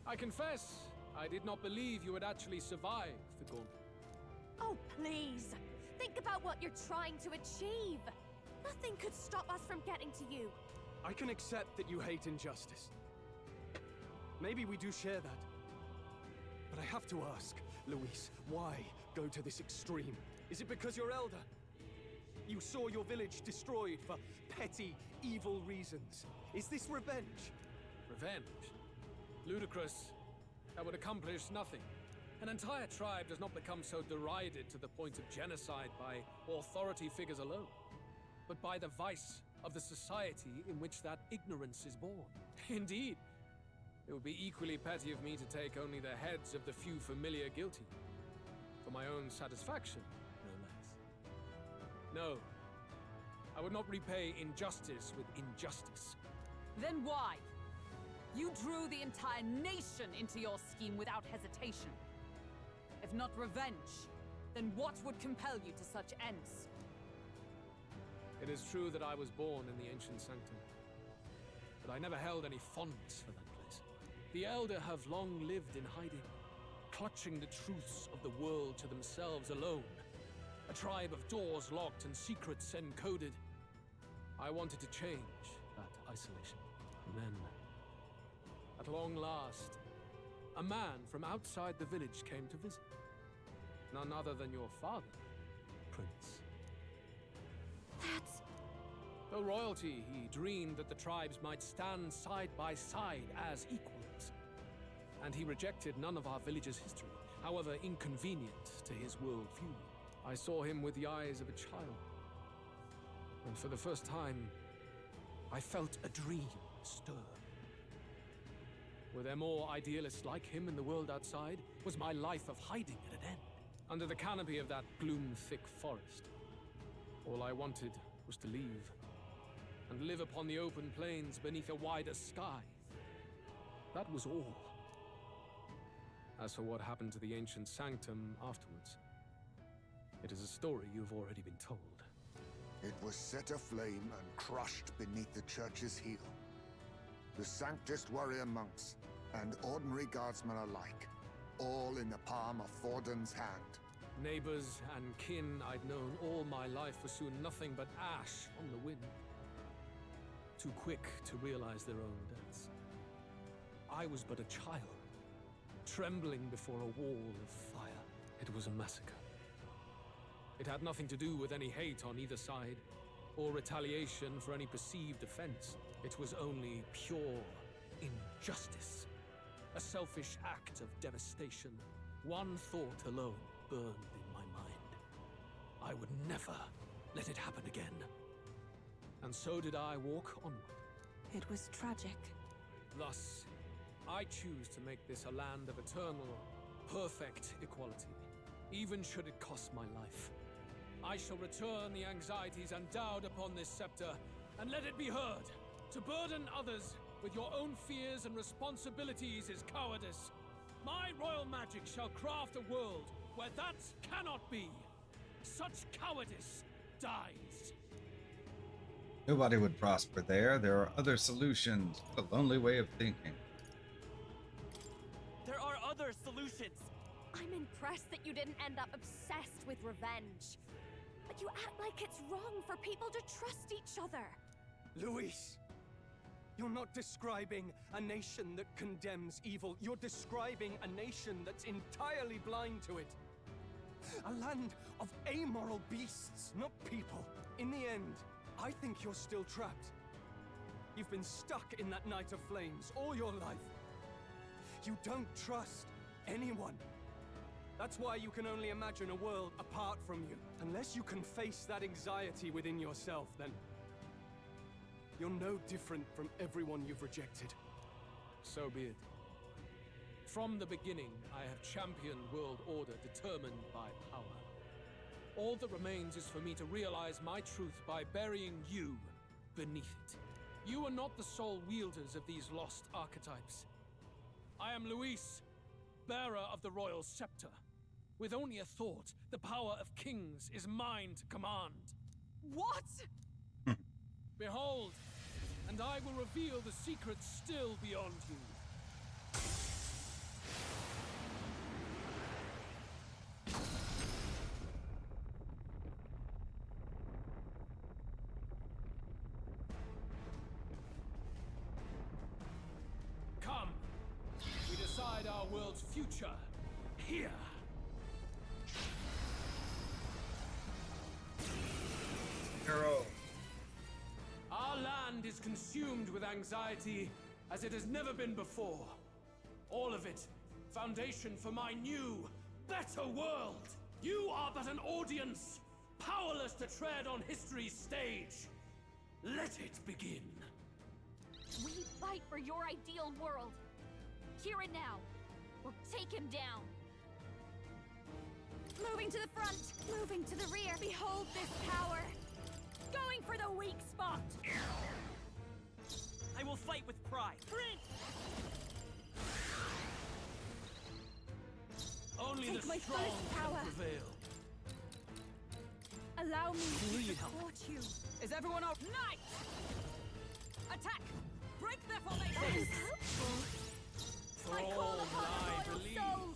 I confess, I did not believe you would actually survive the gauntlet. Oh, please. Think about what you're trying to achieve. Nothing could stop us from getting to you. I can accept that you hate injustice. Maybe we do share that. But I have to ask, Louis, why go to this extreme? Is it because you're elder? You saw your village destroyed for petty, evil reasons. Is this revenge? Revenge? Ludicrous. That would accomplish nothing. An entire tribe does not become so derided to the point of genocide by authority figures alone, but by the vice of the society in which that ignorance is born. Indeed, it would be equally petty of me to take only the heads of the few familiar guilty, for my own satisfaction, no less. No, I would not repay injustice with injustice. Then why? You drew the entire nation into your scheme without hesitation. If not revenge, then what would compel you to such ends? It is true that I was born in the ancient sanctum, but I never held any fondness for that place. The Elder have long lived in hiding, clutching the truths of the world to themselves alone. A tribe of doors locked and secrets encoded. I wanted to change that isolation. And then, at long last, a man from outside the village came to visit. None other than your father, Prince. That's... Though royalty, he dreamed that the tribes might stand side by side as equals. And he rejected none of our village's history, however inconvenient to his worldview. I saw him with the eyes of a child. And for the first time, I felt a dream stir. Were there more idealists like him in the world outside? Was my life of hiding at an end? Under the canopy of that gloom-thick forest, all I wanted was to leave, and live upon the open plains beneath a wider sky. That was all. As for what happened to the ancient sanctum afterwards, it is a story you've already been told. It was set aflame and crushed beneath the church's heel. The Sanctist warrior monks and ordinary guardsmen alike, all in the palm of Forden's hand. Neighbors and kin I'd known all my life were soon nothing but ash on the wind. Too quick to realize their own deaths. I was but a child, trembling before a wall of fire. It was a massacre. It had nothing to do with any hate on either side, or retaliation for any perceived offense. It was only pure injustice. A selfish act of devastation. One thought alone burned in my mind. I would never let it happen again. And so did I walk onward. It was tragic. Thus, I choose to make this a land of eternal, perfect equality, even should it cost my life. I shall return the anxieties endowed upon this scepter, and let it be heard. To burden others with your own fears and responsibilities is cowardice. My royal magic shall craft a world where that cannot be. Such cowardice dies. Nobody would prosper there. There are other solutions. What a lonely way of thinking. There are other solutions. I'm impressed that you didn't end up obsessed with revenge. But you act like it's wrong for people to trust each other. Louis, you're not describing a nation that condemns evil. You're describing a nation that's entirely blind to it. A land of amoral beasts, not people. In the end, I think you're still trapped. You've been stuck in that night of flames all your life. You don't trust anyone. That's why you can only imagine a world apart from you. Unless you can face that anxiety within yourself, then you're no different from everyone you've rejected. So be it. From the beginning, I have championed world order determined by power. All that remains is for me to realize my truth by burying you beneath it. You are not the sole wielders of these lost archetypes. I am Louis, bearer of the royal scepter. With only a thought, the power of kings is mine to command. What? Behold, and I will reveal the secrets still beyond you. Come, we decide our world's future here. Hero. Our land is consumed with anxiety as it has never been before. All of it, foundation for my new, better world. You are but an audience, powerless to tread on history's stage. Let it begin. We fight for your ideal world. Here and now, or take him down. Moving to the front, moving to the rear. Behold this power. Going for the weak spot. I will fight with pride. Prince! Only Take the my strong fullest can power. prevail. Allow me to Lead. support you. Is everyone out? Knight! Attack! Break their That formation! is helpful. For I call all upon that the I royal believe. soul.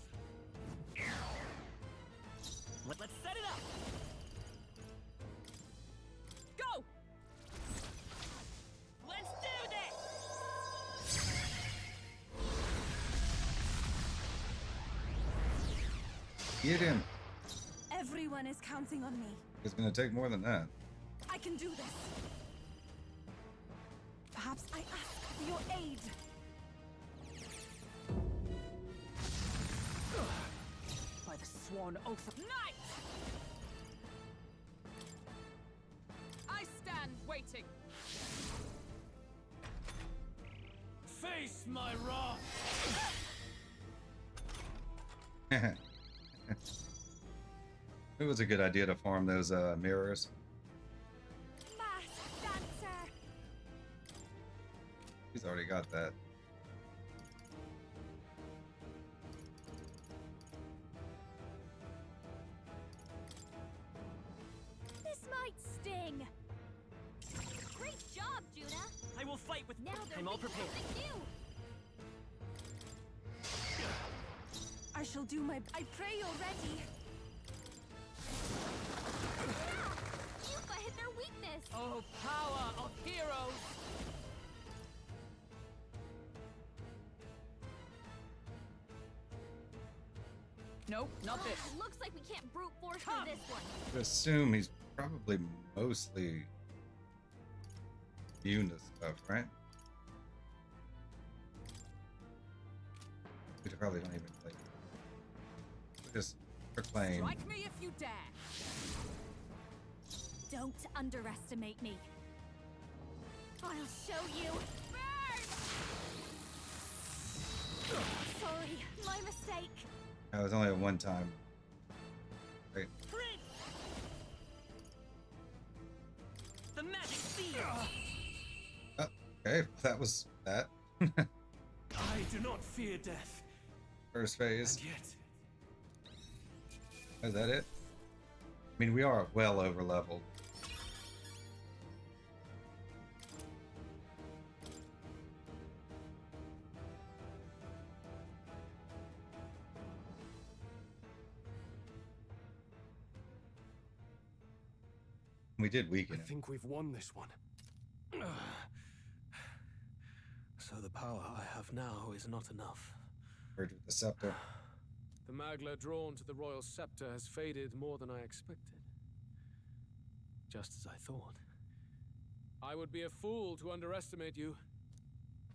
Let's set it up! Go! Let's do this! Get him. Everyone is counting on me. It's gonna take more than that. I can do this. Perhaps I ask for your aid. By the sworn oath of Knight! I stand waiting. Face my wrath. It was a good idea to farm those mirrors. Masked dancer. He's already got that. This might sting. Great job, Juna. I will fight with... Now they're I'm all making prepared. something new. I shall do my... I pray you're ready. Yuka hit their weakness. Oh, power of heroes! Nope, not this. Looks like we can't brute force Come. through this one. I assume he's probably mostly immune to stuff, right? We probably don't even like just proclaim. Strike me if you dare. Don't underestimate me. I'll show you. Burn! Sorry, my mistake. That was only at one time. Right. Prince! The magic seal! Oh, okay, that was that. I do not fear death. First phase. And yet, Is that it? I mean, we are well over leveled. We did weaken I him. think we've won this one. so the power I have now is not enough. Purge with the scepter. The Magla drawn to the royal scepter has faded more than I expected. Just as I thought. I would be a fool to underestimate you,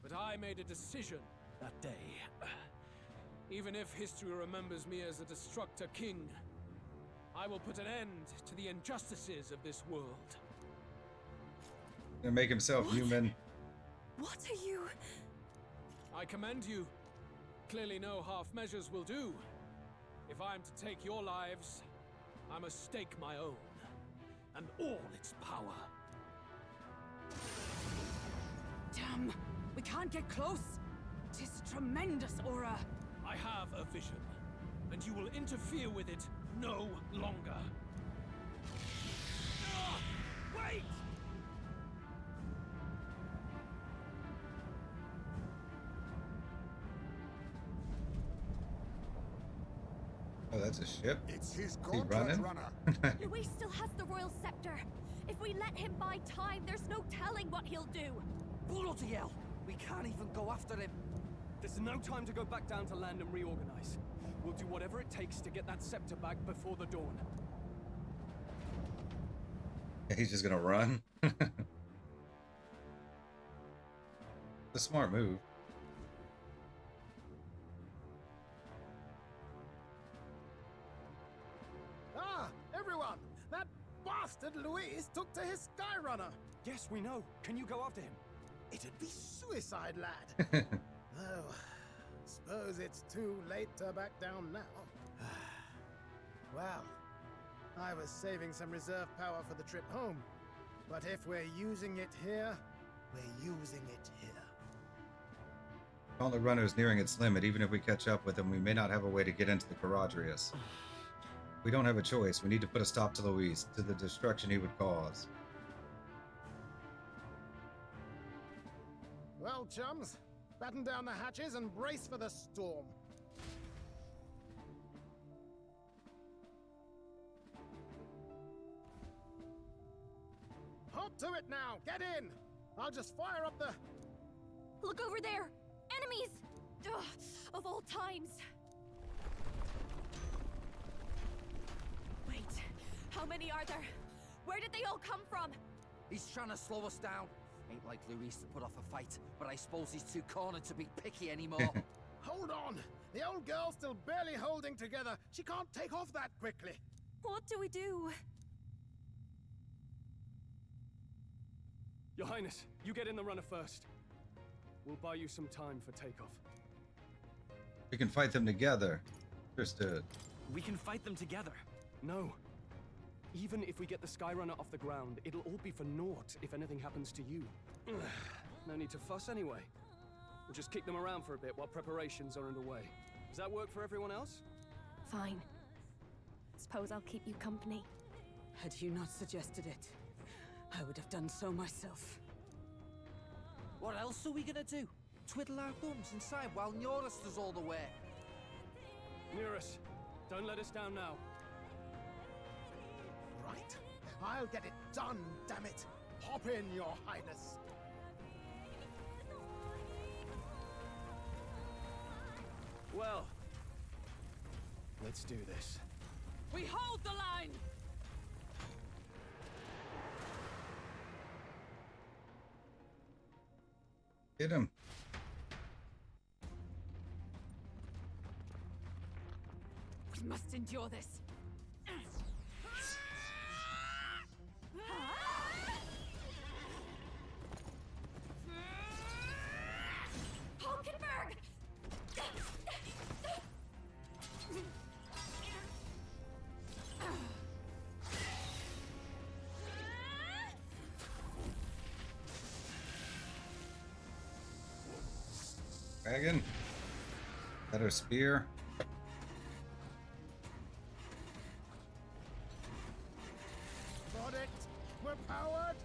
but I made a decision that day. Even if history remembers me as a destructor king, I will put an end to the injustices of this world. Gonna make himself human. What are you? I commend you. Clearly no half measures will do. If I'm to take your lives, I must stake my own, and all its power. Damn, we can't get close. Tis a tremendous aura. I have a vision, and you will interfere with it no longer. Wait! That's a ship. It's his He gauntlet running? runner. Louis still has the royal scepter. If we let him buy time, there's no telling what he'll do. Bloody hell! We can't even go after him. There's no time to go back down to land and reorganize. We'll do whatever it takes to get that scepter back before the dawn. He's just gonna run. A smart move. Ah, everyone! That bastard Louis took to his Skyrunner. Yes, we know. Can you go after him? It'd be suicide, lad. Oh, suppose it's too late to back down now. Well, I was saving some reserve power for the trip home. But if we're using it here, we're using it here. Gauntlet Runner is nearing its limit. Even if we catch up with him, we may not have a way to get into the Charadrius. We don't have a choice. We need to put a stop to Louis, to the destruction he would cause. Well, chums, batten down the hatches and brace for the storm. Hop to it now! Get in! I'll just fire up the... Look over there! Enemies! Ugh, of all times! Wait, how many are there? Where did they all come from? He's trying to slow us down. Ain't like Louis to put off a fight, but I suppose he's too cornered to be picky anymore. Hold on! The old girl's still barely holding together. She can't take off that quickly. What do we do? Your Highness, you get in the runner first. We'll buy you some time for takeoff. We can fight them together. Understood. We can fight them together. No. Even if we get the Skyrunner off the ground, it'll all be for naught if anything happens to you. No need to fuss anyway. We'll just kick them around for a bit while preparations are underway. Does that work for everyone else? Fine. Suppose I'll keep you company. Had you not suggested it, I would have done so myself. What else are we gonna do? Twiddle our thumbs inside while Norris does all the work. Nearus, don't let us down now. Right. I'll get it done, damn it. Hop in, Your Highness. Well, let's do this. We hold the line! Hit him. We must endure this. Hulkenberg! Dragon. Got her spear. Got it. We're powered.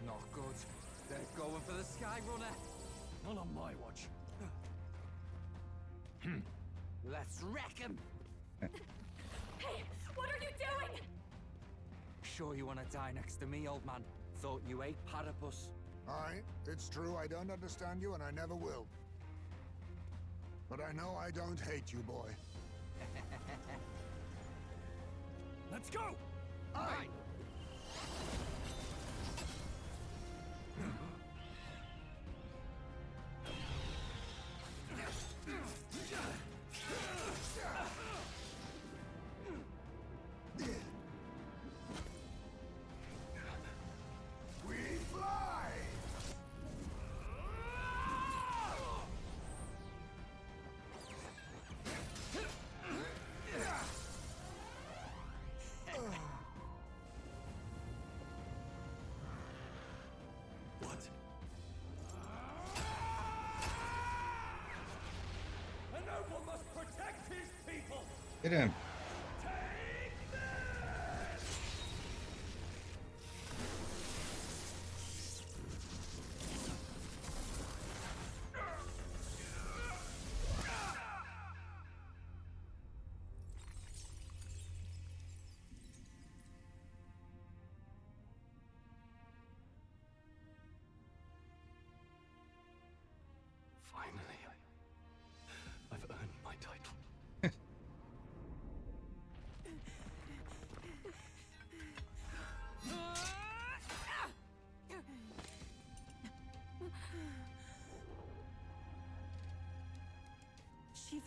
Not good. They're going for the Skyrunner. Not on my watch. Let's wreck him. Hey, what are you doing? Sure you want to die next to me, old man? Thought you ate platypus. Aye, it's true I don't understand you and I never will. But I know I don't hate you, boy. Let's go! Aye! We fly! What? A noble must protect his people! Hit him.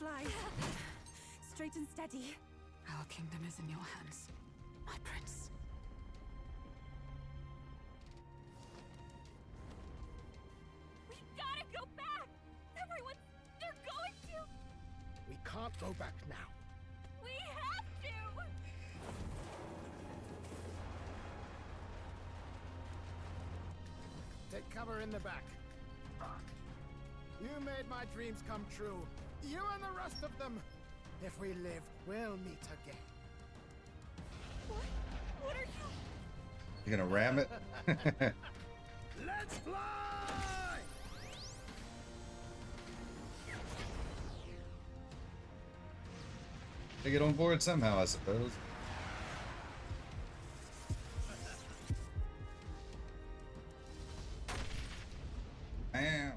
fly. Straight and steady. Our kingdom is in your hands, my prince. We gotta go back! Everyone, they're going to! We can't go back now. We have to! Take cover in the back. You made my dreams come true. You and the rest of them. If we live, we'll meet again. What? What are you? You gonna ram it? Let's fly! They get on board somehow, I suppose. Bam.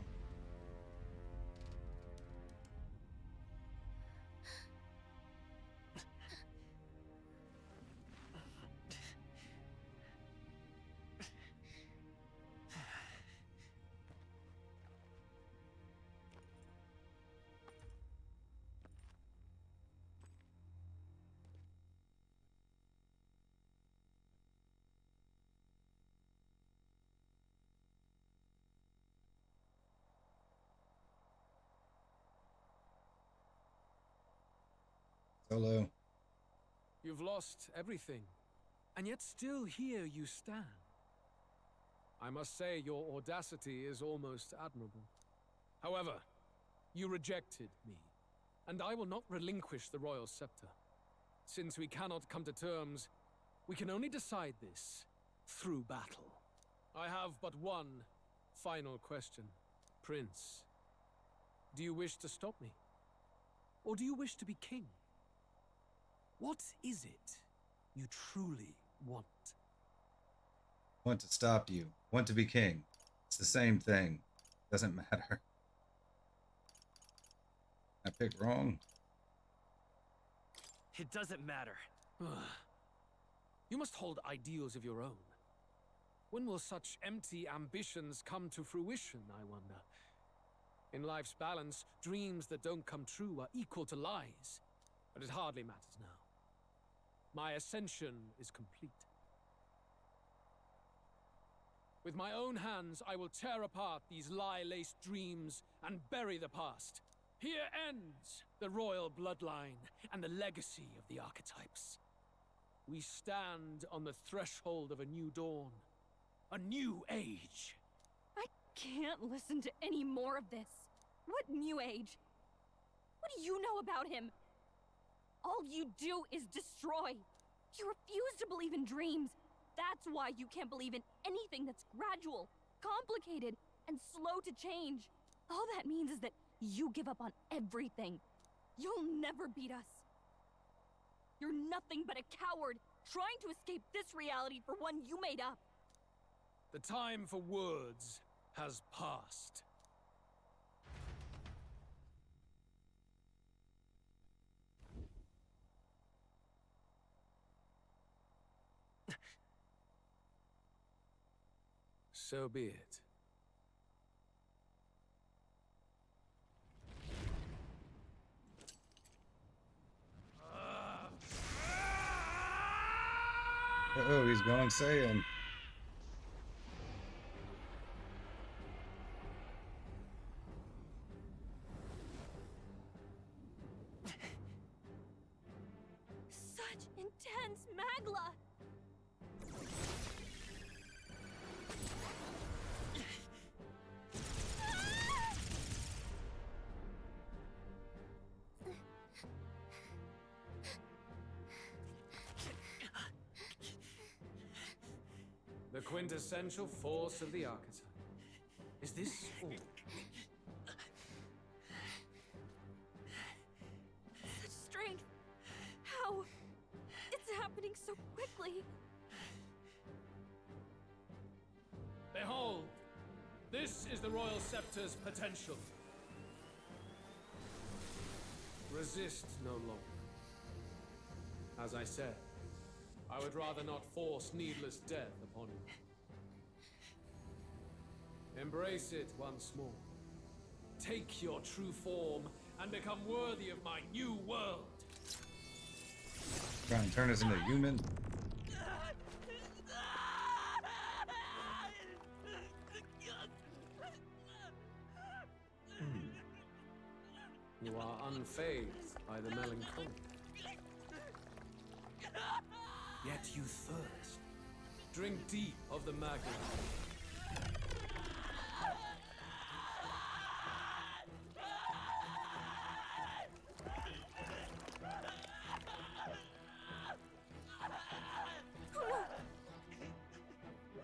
Solo. You've lost everything, and yet still here you stand. I must say your audacity is almost admirable. However, you rejected me, and I will not relinquish the royal scepter. Since we cannot come to terms, we can only decide this through battle. I have but one final question. Prince, do you wish to stop me? Or do you wish to be king? What is it you truly want? Want to stop you. Want to be king. It's the same thing. Doesn't matter. I picked wrong. It doesn't matter. You must hold ideals of your own. When will such empty ambitions come to fruition, I wonder? In life's balance, dreams that don't come true are equal to lies. But it hardly matters now. My ascension is complete. With my own hands, I will tear apart these lie-laced dreams and bury the past. Here ends the royal bloodline and the legacy of the archetypes. We stand on the threshold of a new dawn, a new age. I can't listen to any more of this. What new age? What do you know about him? All you do is destroy. You refuse to believe in dreams. That's why you can't believe in anything that's gradual, complicated, and slow to change. All that means is that you give up on everything. You'll never beat us. You're nothing but a coward trying to escape this reality for one you made up. The time for words has passed. So be it. Oh, he's going Saiyan. Such intense magla! The quintessential force of the archetype. Is this all? Such strength! How? It's happening so quickly. Behold! This is the Royal Scepter's potential. Resist no longer. As I said, I would rather not force needless death upon you. Embrace it once more. Take your true form and become worthy of my new world. Try and turn us into human. You are unfazed by the melancholy. Yet you thirst. Drink deep of the magma.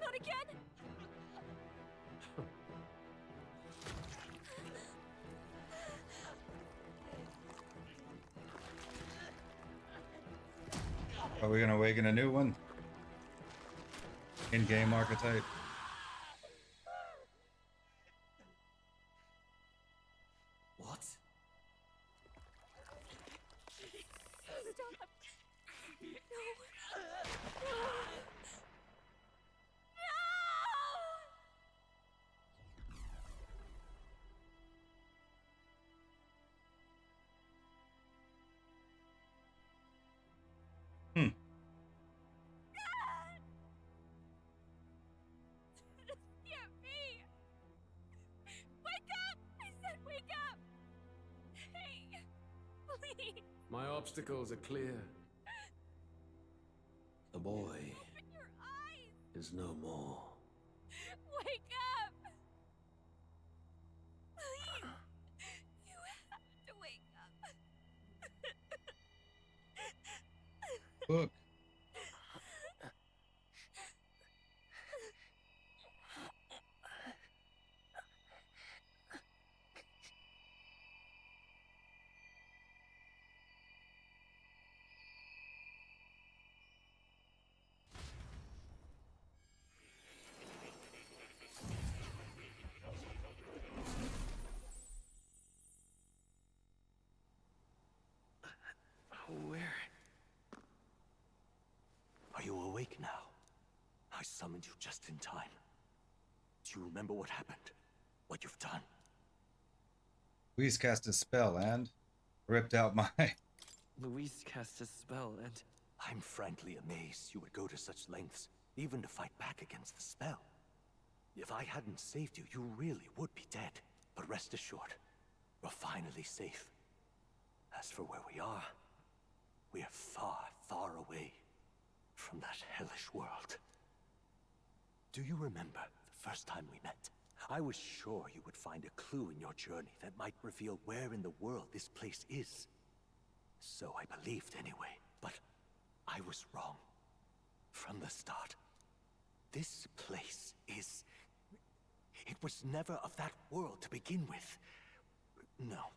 Not again! Are we gonna awaken a new one? In-game archetype. What? Stop! No! No! Get me! Wake up! I said wake up! Hey! Please! My obstacles are clear. The boy Open your eyes! is no more. Wake up! Please! You have to wake up! Book. Where? Are you awake now? I summoned you just in time. Do you remember what happened? What you've done? Louis cast a spell and ripped out my... Louis cast a spell and... I'm frankly amazed you would go to such lengths, even to fight back against the spell. If I hadn't saved you, you really would be dead. But rest assured, we're finally safe. As for where we are far, far away from that hellish world. Do you remember the first time we met? I was sure you would find a clue in your journey that might reveal where in the world this place is. So I believed anyway, but I was wrong. From the start. This place is... It was never of that world to begin with. No.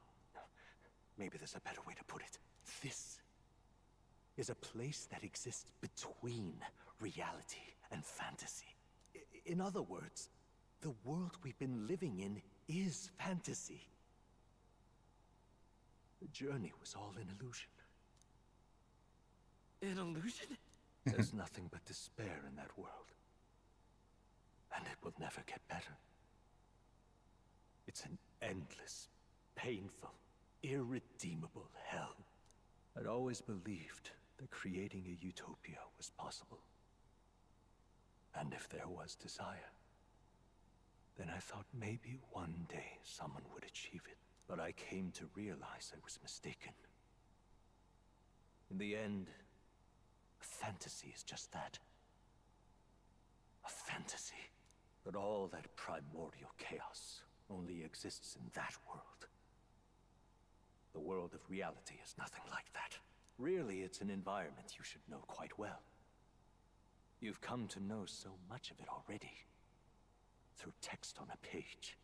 Maybe there's a better way to put it. This is a place that exists between reality and fantasy. In other words, the world we've been living in is fantasy. The journey was all an illusion. An illusion? There's nothing but despair in that world. And it will never get better. It's an endless, painful, irredeemable hell. I'd always believed that creating a utopia was possible. And if there was desire, then I thought maybe one day someone would achieve it. But I came to realize I was mistaken. In the end, fantasy is just that. A fantasy. But all that primordial chaos only exists in that world. The world of reality is nothing like that. Really, it's an environment you should know quite well. You've come to know so much of it already. Through text on a page.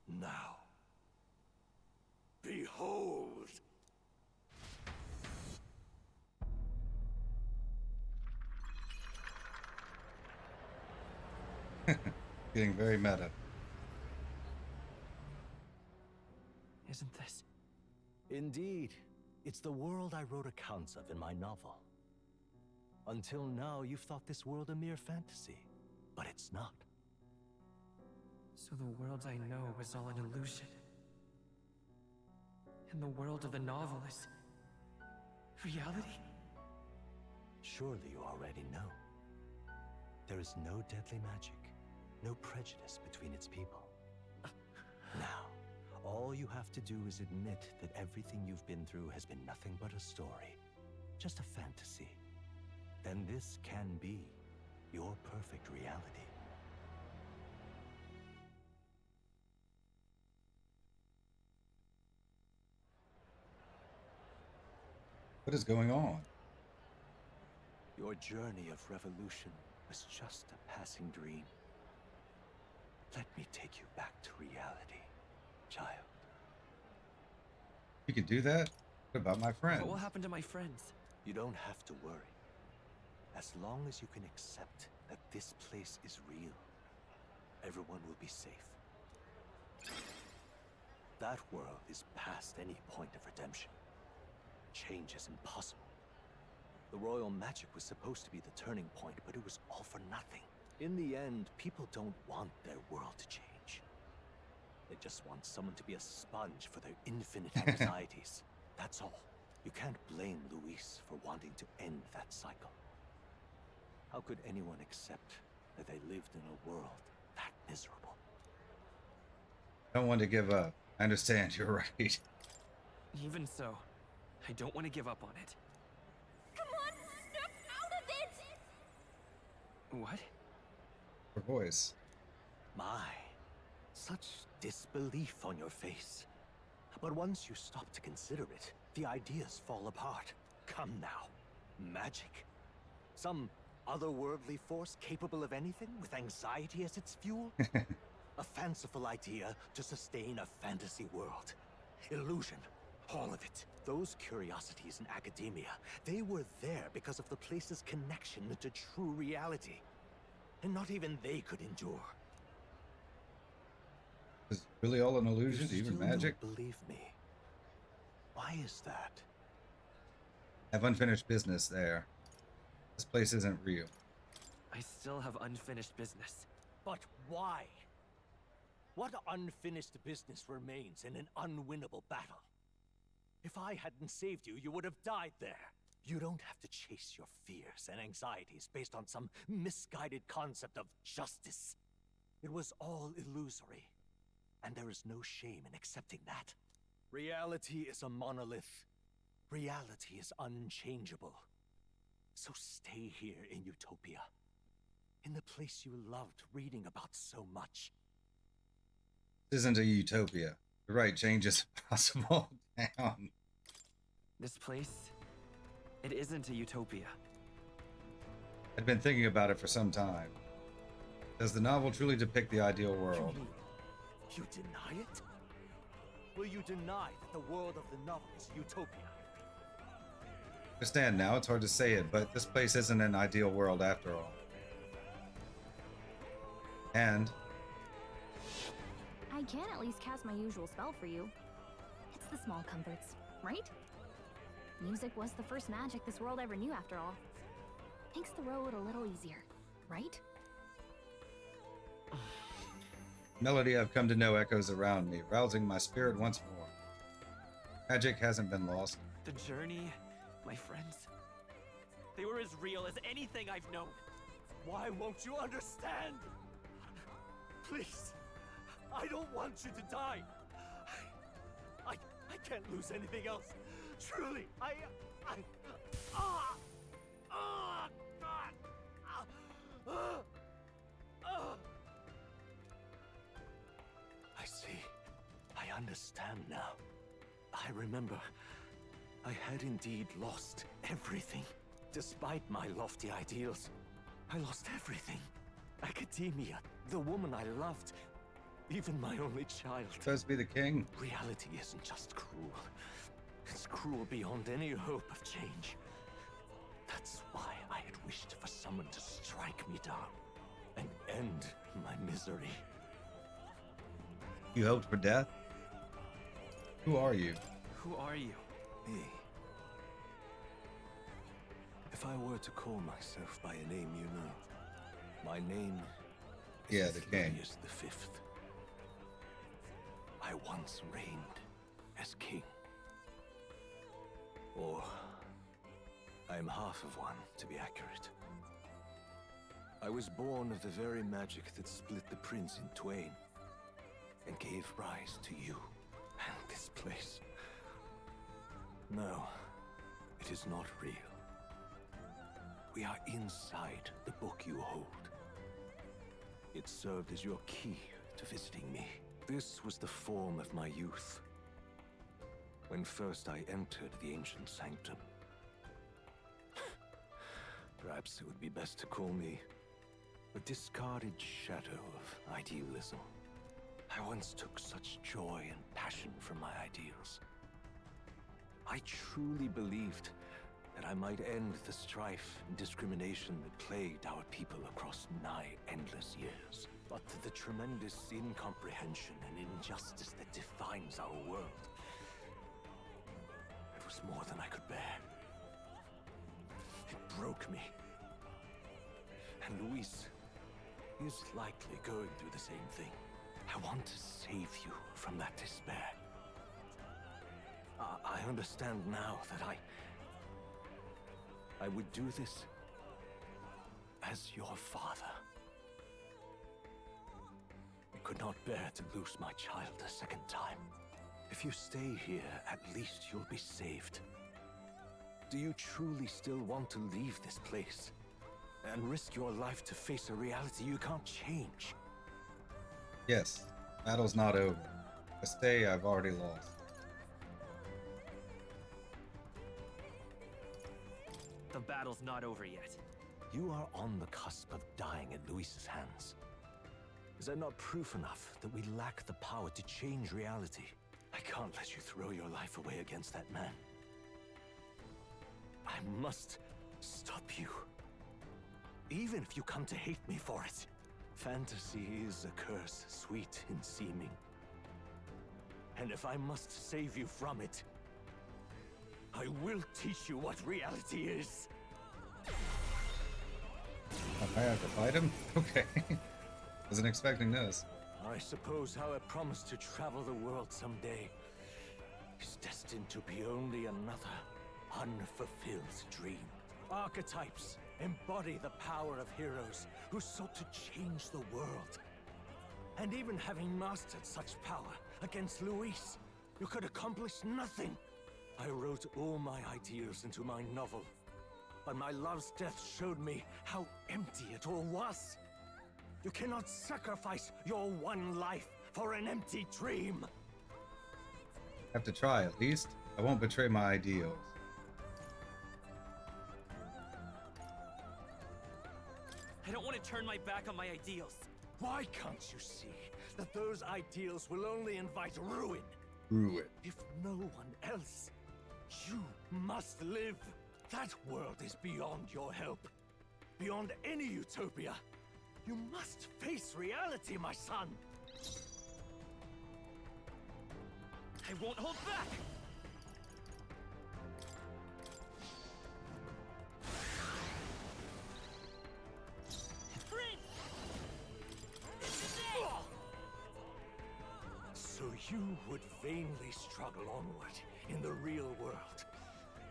Now, behold! Getting very meta. Isn't this? Indeed. It's the world I wrote accounts of in my novel. Until now, you've thought this world a mere fantasy. But it's not. So the world I know is all an illusion. in the world of the novel is reality? Surely you already know. There is no deadly magic, no prejudice between its people. Now, all you have to do is admit that everything you've been through has been nothing but a story, just a fantasy. Then this can be your perfect reality. What is going on? Your journey of revolution was just a passing dream. Let me take you back to reality, child. You can do that? What about my friends? What will happen to my friends? You don't have to worry. As long as you can accept that this place is real, everyone will be safe. That world is past any point of redemption. Change is impossible. The royal magic was supposed to be the turning point, but it was all for nothing. In the end, people don't want their world to change. They just want someone to be a sponge for their infinite anxieties. That's all. You can't blame Louis for wanting to end that cycle. How could anyone accept that they lived in a world that miserable? I don't want to give up. I understand, you're right. Even so, I don't want to give up on it. Come on, snap out of it! What? Her voice. My, such disbelief on your face. But once you stop to consider it, the ideas fall apart. Come now. Magic? Some otherworldly force capable of anything with anxiety as its fuel? A fanciful idea to sustain a fantasy world. Illusion. All of it. Those curiosities in academia, they were there because of the place's connection to true reality. And not even they could endure. Is it really all an illusion? You Even still magic? don't believe me. Why is that? Have unfinished business there. This place isn't real. I still have unfinished business. But why? What unfinished business remains in an unwinnable battle? If I hadn't saved you, you would have died there. You don't have to chase your fears and anxieties based on some misguided concept of justice. It was all illusory, and there is no shame in accepting that. Reality is a monolith. Reality is unchangeable. So stay here in Utopia, in the place you loved reading about so much. This isn't a utopia. You're right, change is possible. Damn. This place, it isn't a utopia. I'd been thinking about it for some time. Does the novel truly depict the ideal world? You mean you deny it? Will you deny that the world of the novel is utopia? I understand now, it's hard to say it, but this place isn't an ideal world after all. And I can at least cast my usual spell for you. It's the small comforts, right? Music was the first magic this world ever knew after all. Makes the road a little easier, right? melody I've come to know echoes around me, rousing my spirit once more. Magic hasn't been lost. The journey, my friends, they were as real as anything I've known. Why won't you understand? Please, I don't want you to die. I can't lose anything else. Truly, I see. I understand now. I remember. I had indeed lost everything. Despite my lofty ideals, I lost everything. Academia, the woman I loved, even my only child. Supposed to be the king. Reality isn't just cruel. It's cruel beyond any hope of change. That's why I had wished for someone to strike me down and end my misery. You hoped for death? Who are you? Who are you? Me. If I were to call myself by a name you know, my name is the king. Archdemon the Fifth. I once reigned as king. Or I am half of one, to be accurate. I was born of the very magic that split the prince in twain, and gave rise to you and this place. No, it is not real. We are inside the book you hold. It served as your key to visiting me. This was the form of my youth, when first I entered the ancient sanctum. Perhaps it would be best to call me a discarded shadow of idealism. I once took such joy and passion from my ideals. I truly believed that I might end the strife and discrimination that plagued our people across nigh endless years. But the tremendous incomprehension and injustice that defines our world, it was more than I could bear. It broke me. And Luis is likely going through the same thing. I want to save you from that despair. I understand now that I would do this as your father. I could not bear to lose my child a second time. If you stay here, at least you'll be saved. Do you truly still want to leave this place and risk your life to face a reality you can't change? Yes, battle's not over. I stay, I've already lost. The battle's not over yet. You are on the cusp of dying at Luis's hands. Is that not proof enough that we lack the power to change reality? I can't let you throw your life away against that man. I must stop you. Even if you come to hate me for it. Fantasy is a curse, sweet in seeming. And if I must save you from it, I will teach you what reality is. I have to fight him? Okay. Wasn't expecting this. I suppose how I promised to travel the world someday is destined to be only another unfulfilled dream. Archetypes embody the power of heroes who sought to change the world. And even having mastered such power against Luis, you could accomplish nothing. I wrote all my ideals into my novel, but my love's death showed me how empty it all was. You cannot sacrifice your one life for an empty dream. Have to try at least. I won't betray my ideals. I don't want to turn my back on my ideals. Why can't you see that those ideals will only invite ruin? Ruin. If no one else, you must live. That world is beyond your help. Beyond any utopia. You must face reality, my son. I won't hold back! So you would vainly struggle onward in the real world.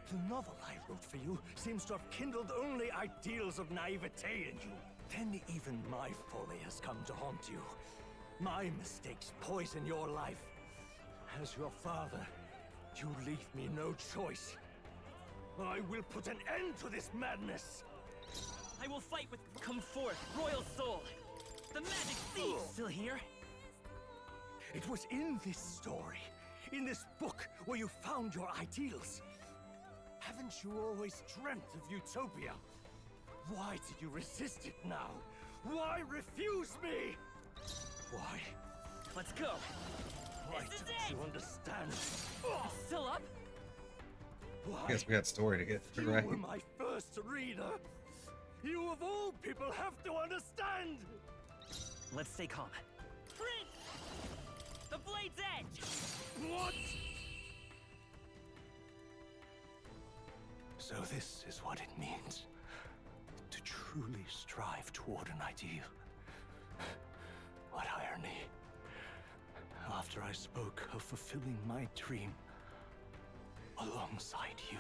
The novel I wrote for you seems to have kindled only ideals of naivete in you. Then even my folly has come to haunt you. My mistakes poison your life. As your father, you leave me no choice. I will put an end to this madness. I will fight with Come Forth, Royal Soul. The magic thief's still here. It was in this story, in this book, where you found your ideals. Haven't you always dreamt of utopia? Why did you resist it now? Why refuse me? Why? Let's go. Why don't you understand? Still up? Why? I guess we had story to get through, You right? were my first reader. You of all people have to understand. Let's stay calm. Prince! The Blade's Edge! What? So this is what it means to truly strive toward an ideal. What irony. After I spoke of fulfilling my dream, alongside you.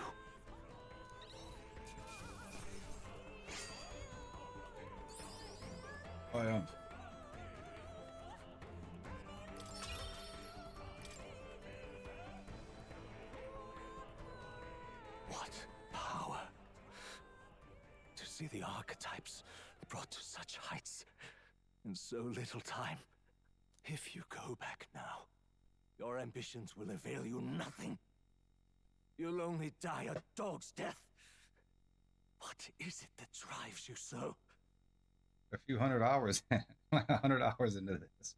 I am. What power! To see the archetypes brought to such heights in so little time. If you go back now, your ambitions will avail you nothing. You'll only die a dog's death. What is it that drives you so? A few 100 hours, 100 hours into this.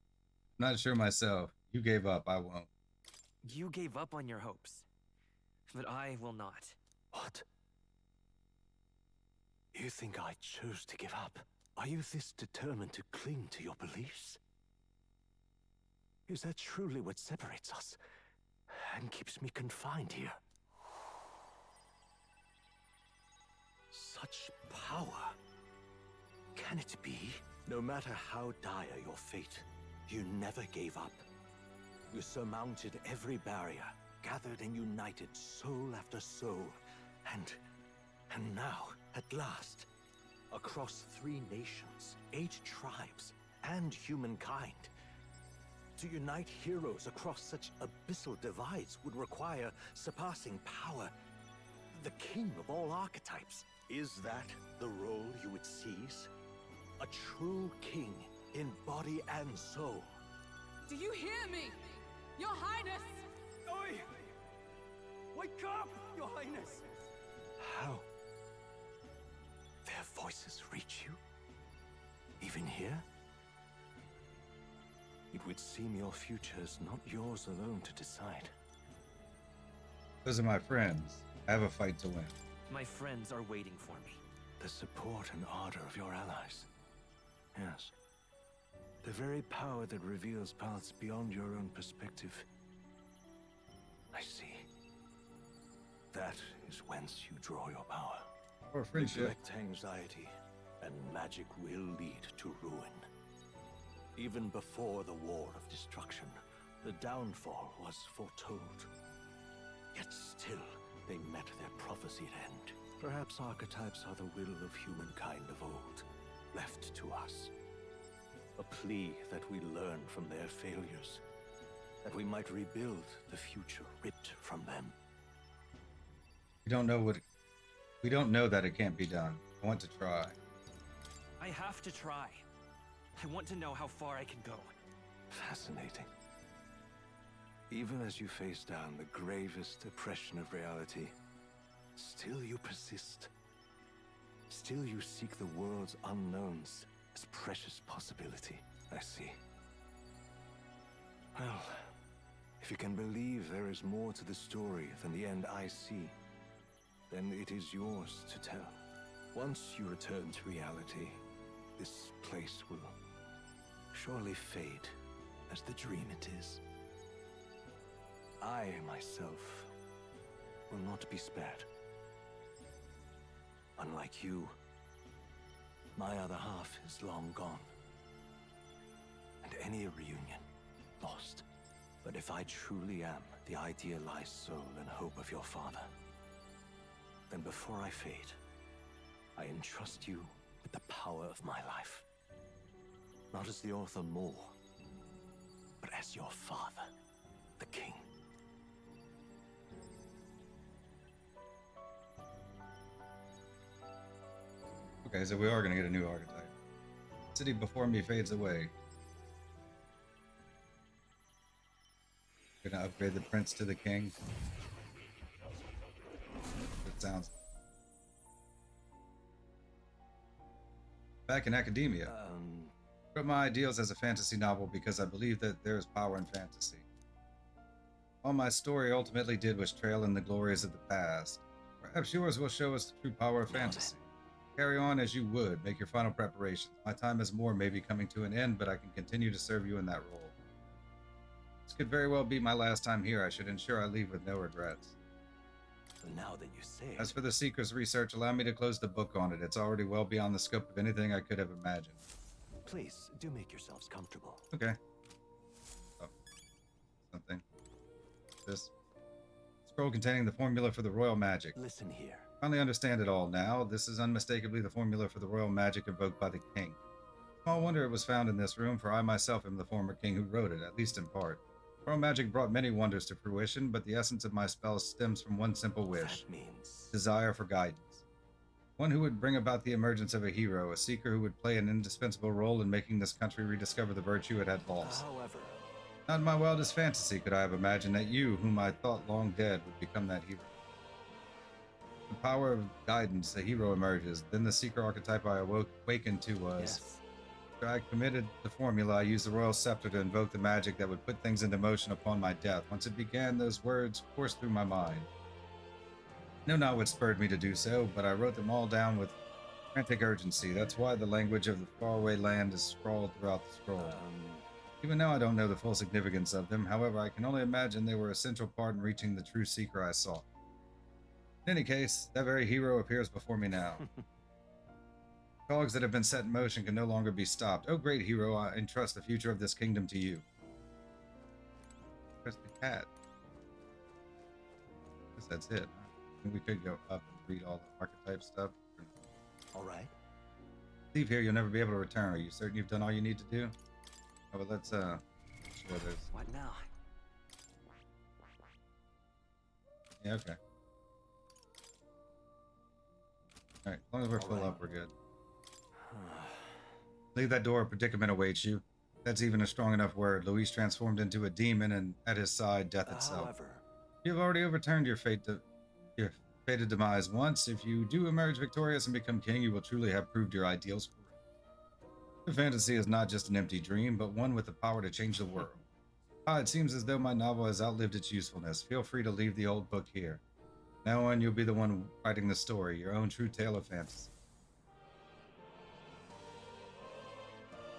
I'm not sure myself. You gave up, I won't. You gave up on your hopes, but I will not. What? You think I chose to give up? Are you this determined to cling to your beliefs? Is that truly what separates us and keeps me confined here? Such power. Can it be? No matter how dire your fate, you never gave up. You surmounted every barrier, gathered and united soul after soul, and now, at last, across 3 nations, 8 tribes, and humankind. To unite heroes across such abyssal divides would require surpassing power. The king of all archetypes. Is that the role you would seize? A true king in body and soul. Do you hear me? Your Highness! Oi! Wake up, Your Highness! How? Their voices reach you? Even here? It would seem your future is not yours alone to decide. Those are my friends. I have a fight to win. My friends are waiting for me. The support and ardor of your allies. Yes. The very power that reveals paths beyond your own perspective. I see. That is whence you draw your power. Or friendship. Neglect anxiety, and magic will lead to ruin. Even before the war of destruction, the downfall was foretold. Yet still, they met their prophesied end. Perhaps archetypes are the will of humankind of old, left to us. A plea that we learn from their failures, that we might rebuild the future ripped from them. We don't know that it can't be done. I want to try. I have to try. I want to know how far I can go. Fascinating. Even as you face down the gravest oppression of reality, still you persist. Still you seek the world's unknowns as precious possibility. I see. Well, if you can believe there is more to the story than the end I see, then it is yours to tell. Once you return to reality, this place will surely fade as the dream it is. I, myself, will not be spared. Unlike you, my other half is long gone. And any reunion, lost. But if I truly am the idealized soul and hope of your father, then before I fade, I entrust you with the power of my life. Not as the author more, but as your father, the king. Okay, so we are going to get a new archetype. City before me fades away. Gonna upgrade the prince to the king. That sounds. Back in academia. Wrote my ideals as a fantasy novel because I believe that there is power in fantasy. All my story ultimately did was trail in the glories of the past. Perhaps yours will show us the true power of fantasy. Carry on as you would, make your final preparations. My time as Moore may be coming to an end, but I can continue to serve you in that role. This could very well be my last time here. I should ensure I leave with no regrets. So now that you say it... As for the Seeker's research, allow me to close the book on it. It's already well beyond the scope of anything I could have imagined. Please, do make yourselves comfortable. Okay. Oh. Something. This. scroll containing the formula for the royal magic. Listen here. Finally understand it all now. This is unmistakably the formula for the royal magic invoked by the king. Small wonder it was found in this room, for I myself am the former king who wrote it, at least in part. Royal magic brought many wonders to fruition, but the essence of my spell stems from one simple wish. That means... desire for guidance. One who would bring about the emergence of a hero, a seeker who would play an indispensable role in making this country rediscover the virtue it had lost. However... not in my wildest fantasy could I have imagined that you, whom I thought long dead, would become that hero. The power of guidance, a hero emerges. Then the seeker archetype I awakened to was... Yes. After I committed the formula, I used the royal scepter to invoke the magic that would put things into motion upon my death. Once it began, those words coursed through my mind. I know not what spurred me to do so, but I wrote them all down with frantic urgency. That's why the language of the faraway land is scrawled throughout the scroll. Even now I don't know the full significance of them. However, I can only imagine they were a central part in reaching the true seeker I sought. In any case, that very hero appears before me now. Cogs that have been set in motion can no longer be stopped. Oh, great hero, I entrust the future of this kingdom to you. Where's the cat? I guess that's it. I think we could go up and read all the archetype stuff. All right. Leave here, you'll never be able to return. Are you certain you've done all you need to do? Oh, but let's, sure there's... What now? Yeah, okay. Alright, as long as we're full up, we're good. Leave that door, a predicament awaits you. That's even a strong enough word. Louis transformed into a demon, and at his side, death itself. However... you have already overturned your your fated demise once. If you do emerge victorious and become king, you will truly have proved your ideals correct. The fantasy is not just an empty dream, but one with the power to change the world. It seems as though my novel has outlived its usefulness. Feel free to leave the old book here. Now on, you'll be the one writing the story, your own true tale of fantasy.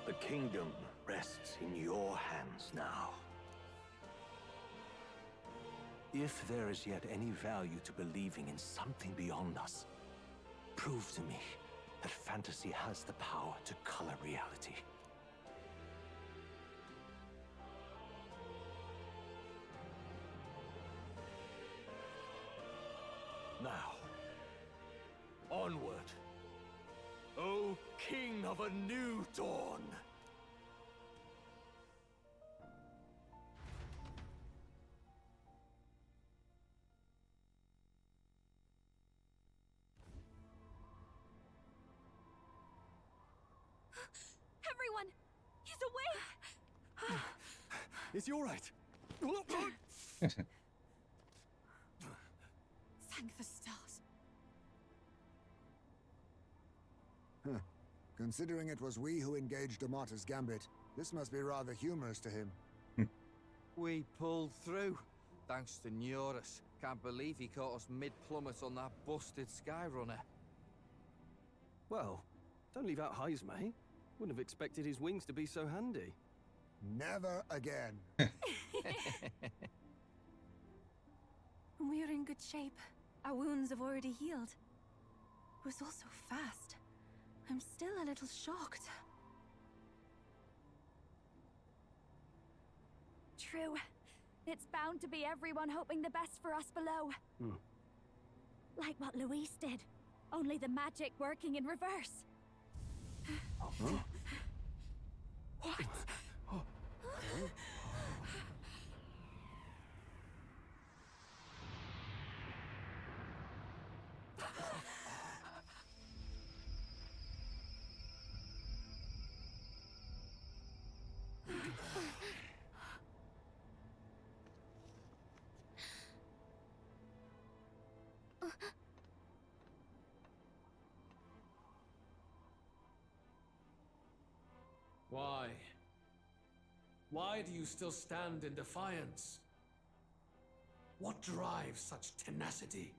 The kingdom rests in your hands now. If there is yet any value to believing in something beyond us, prove to me that fantasy has the power to color reality. Now, onward, O King of a new dawn! Everyone! He's awake! Is he all right? Thank the stars. Considering it was we who engaged Amata's gambit, this must be rather humorous to him. We pulled through. Thanks to Neurus. Can't believe he caught us mid-plummet on that busted Skyrunner. Well, don't leave out highs, mate. Wouldn't have expected his wings to be so handy. Never again. We're in good shape. Our wounds have already healed. It was all so fast. I'm still a little shocked. True. It's bound to be everyone hoping the best for us below. Like what Louis did. Only the magic working in reverse. What? Why? Why do you still stand in defiance? What drives such tenacity?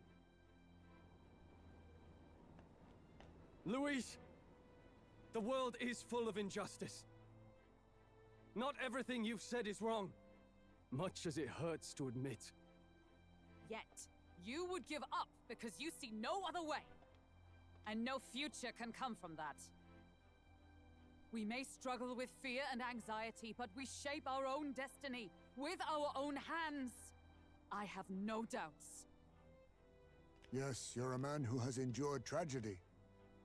Louis! The world is full of injustice. Not everything you've said is wrong, much as it hurts to admit. Yet, you would give up because you see no other way. And no future can come from that. We may struggle with fear and anxiety, but we shape our own destiny with our own hands. I have no doubts. Yes, you're a man who has endured tragedy.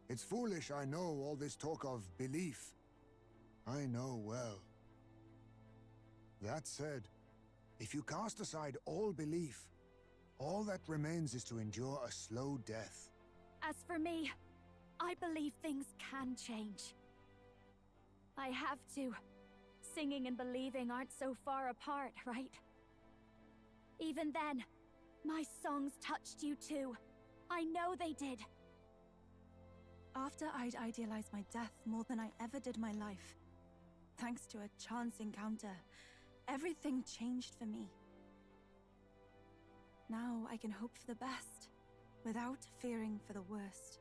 It's foolish, I know, all this talk of belief. I know well. That said, if you cast aside all belief, all that remains is to endure a slow death. As for me, I believe things can change. I have to. Singing and believing aren't so far apart, right? Even then, my songs touched you too. I know they did. After I'd idealized my death more than I ever did my life, thanks to a chance encounter, everything changed for me. Now I can hope for the best, without fearing for the worst.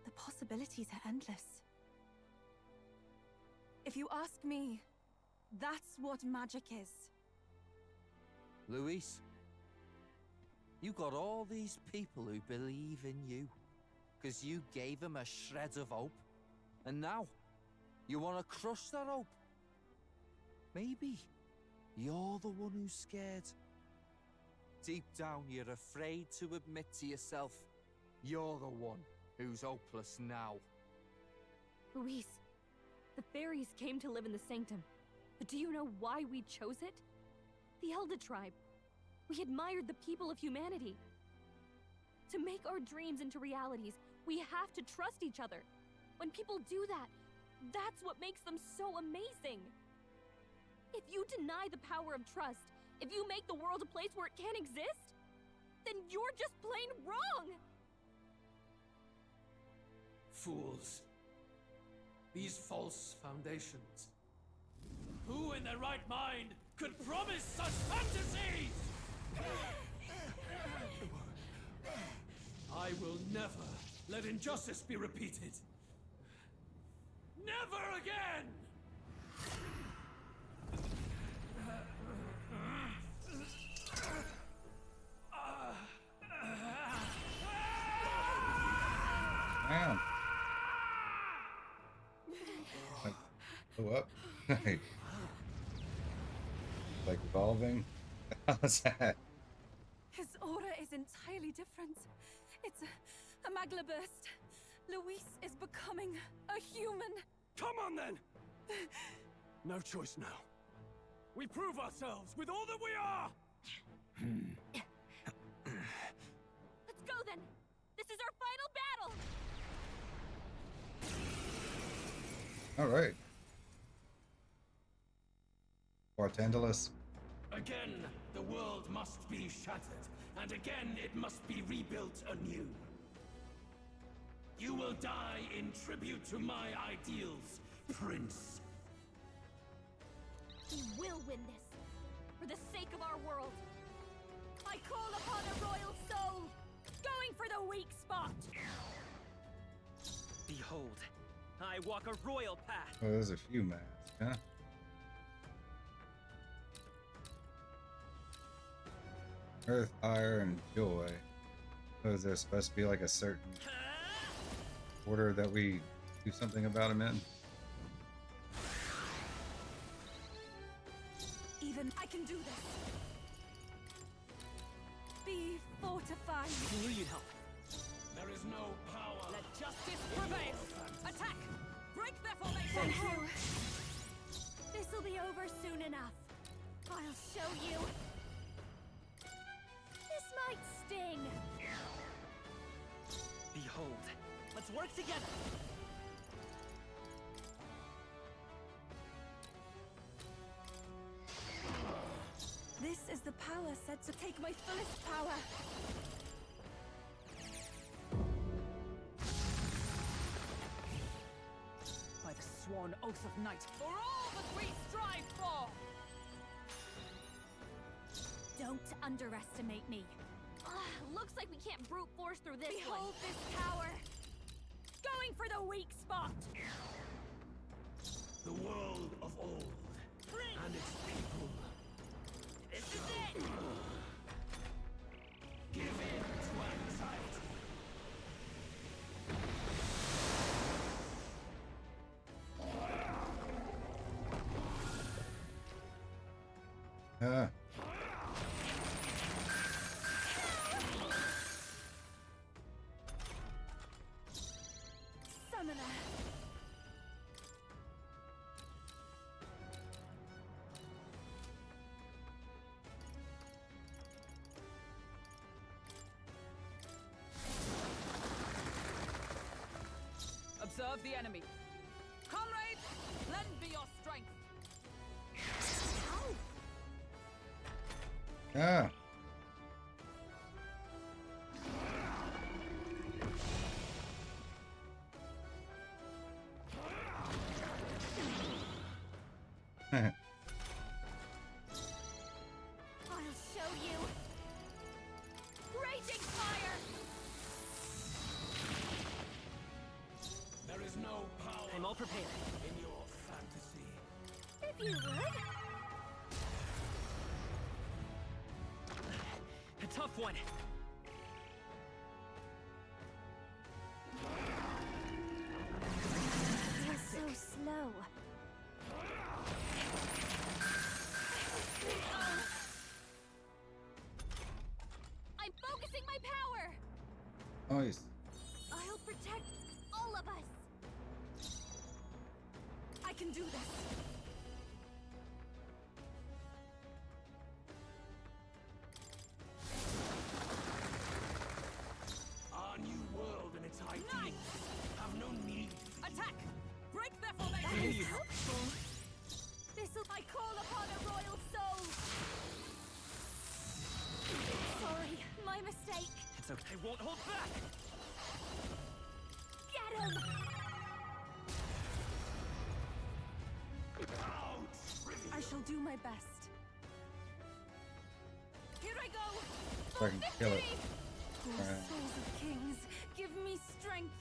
The possibilities are endless. If you ask me, that's what magic is. Louis, you got all these people who believe in you, because you gave them a shred of hope. And now, you want to crush that hope. Maybe you're the one who's scared. Deep down, you're afraid to admit to yourself, you're the one who's hopeless now. Luis, the fairies came to live in the Sanctum. But do you know why we chose it? The Elder Tribe. We admired the people of humanity. To make our dreams into realities, we have to trust each other. When people do that, that's what makes them so amazing. If you deny the power of trust, if you make the world a place where it can't exist, then you're just plain wrong! Fools. These false foundations. Who in their right mind could promise such fantasies? I will never let injustice be repeated. Never again! Man. Go up. Like evolving. How's that? His aura is entirely different. It's a magla burst. Luis is becoming a human. Come on then! No choice now. We prove ourselves with all that we are! Let's go then! This is our final battle! Alright. Bartendulus. Again, the world must be shattered, and again it must be rebuilt anew. You will die in tribute to my ideals, Prince. We will win this, for the sake of our world. I call upon a royal soul, going for the weak spot. Behold, I walk a royal path. Oh, there's a few masks, huh? Earth, fire, and joy. So is there supposed to be like a certain order that we do something about them in? Even I can do this. Be fortified. Who will you help? There is no power. Let justice prevail. Attack! Break their formation! Thank you. This'll be over soon enough. I'll show you. This might sting. Behold, let's work together. This is the power said to take my fullest power. By the sworn oath of night, for all that we strive for! Don't underestimate me. Looks like we can't brute force through this Behold this power. Going for the weak spot. The world of old and its people. This is it! Give in to anxiety. Observe the enemy. Comrades, lend me your strength. Ah. I'll show you. Raging fire! There is no power I'm all prepared. in your fantasy. If you would. A tough one. You're so slow. I'm focusing my power! Nice. I'll protect all of us! I can do this! Our new world and its ideals have no need. Attack! Break their formation! That is helpful! This'll I call upon a royal soul! Sorry, my mistake. It's okay. I won't hold back. Get him! I shall do my best. Here I go! So I can kill it. Oh, Alright. souls of kings, give me strength.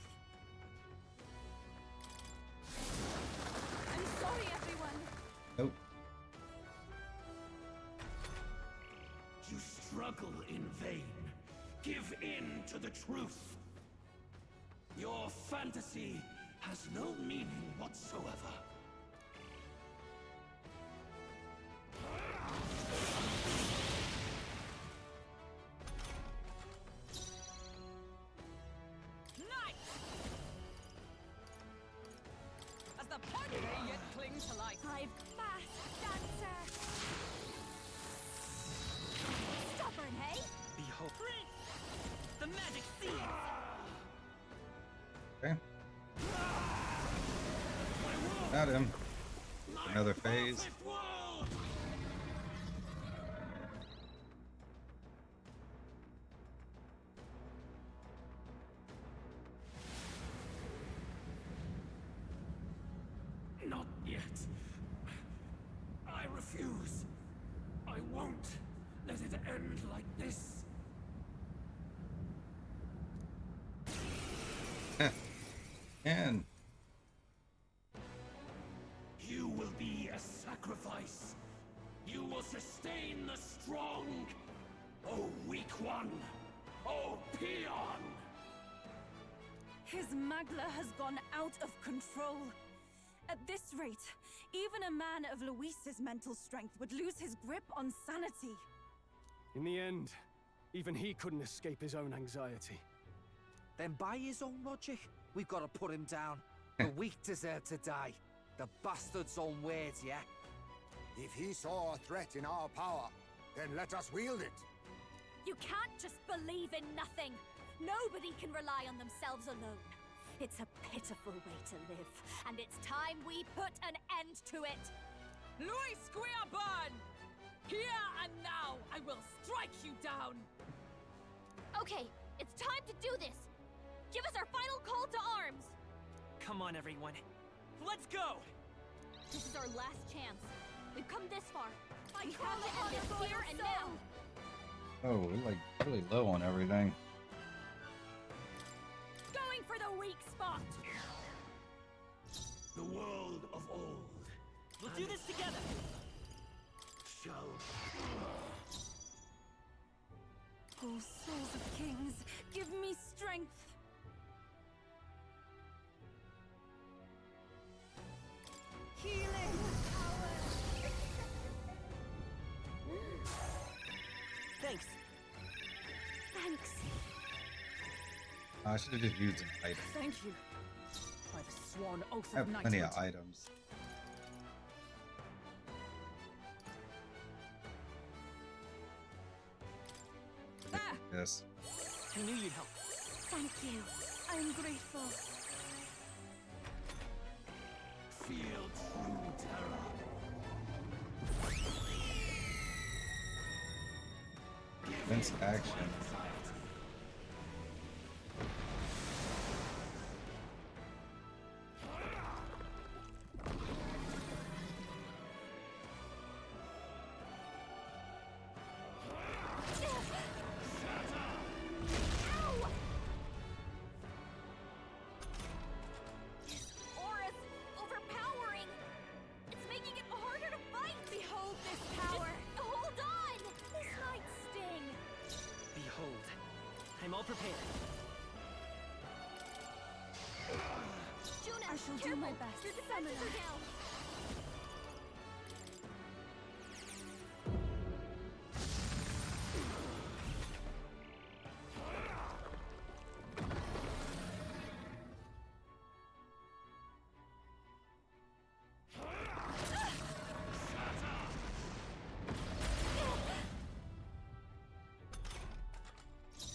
I'm sorry, everyone. Nope. You struggle in vain. Give in to the truth. Your fantasy has no meaning whatsoever. Nice! As the point may yet cling to life. I'm fast dancer. Stubborn, hey? Behold. The magic seeds. Okay. Got him. Another phase. Perfect world! Not yet. I refuse. I won't let it end like this. And You will be a sacrifice. You will sustain the strong. Oh, weak one. Oh, peon. His magla has gone out of control. At this rate, even a man of Louis's mental strength would lose his grip on sanity. In the end, even he couldn't escape his own anxiety. Then by his own logic, we've got to put him down. The weak deserve to die. The bastard's own words, yeah? If he saw a threat in our power, then let us wield it. You can't just believe in nothing. Nobody can rely on themselves alone. It's a pitiful way to live, and it's time we put an end to it. Louis Squeerburn! Here and now, I will strike you down! Okay, it's time to do this. Give us our final call to arms. Come on, everyone. Let's go! This is our last chance. We've come this far. We call have to upon end this a royal here and soul. now. oh, we're like really low on everything. Going for the weak spot. The world of old We'll do this together. shall. Oh, souls of kings, give me strength. Healing power. Thanks. Thanks. I should have just used an item. Thank you. By the sworn oath I of have plenty knighthood. of items. Yes. I knew you'd help. Thank you. I'm grateful. Feel true terror. Defense action. Aura's overpowering. It's making it harder to fight. Behold this power. Just hold on. This might sting. Behold, I'm all prepared. Juna, I shall do careful. my best. Your defenses are down.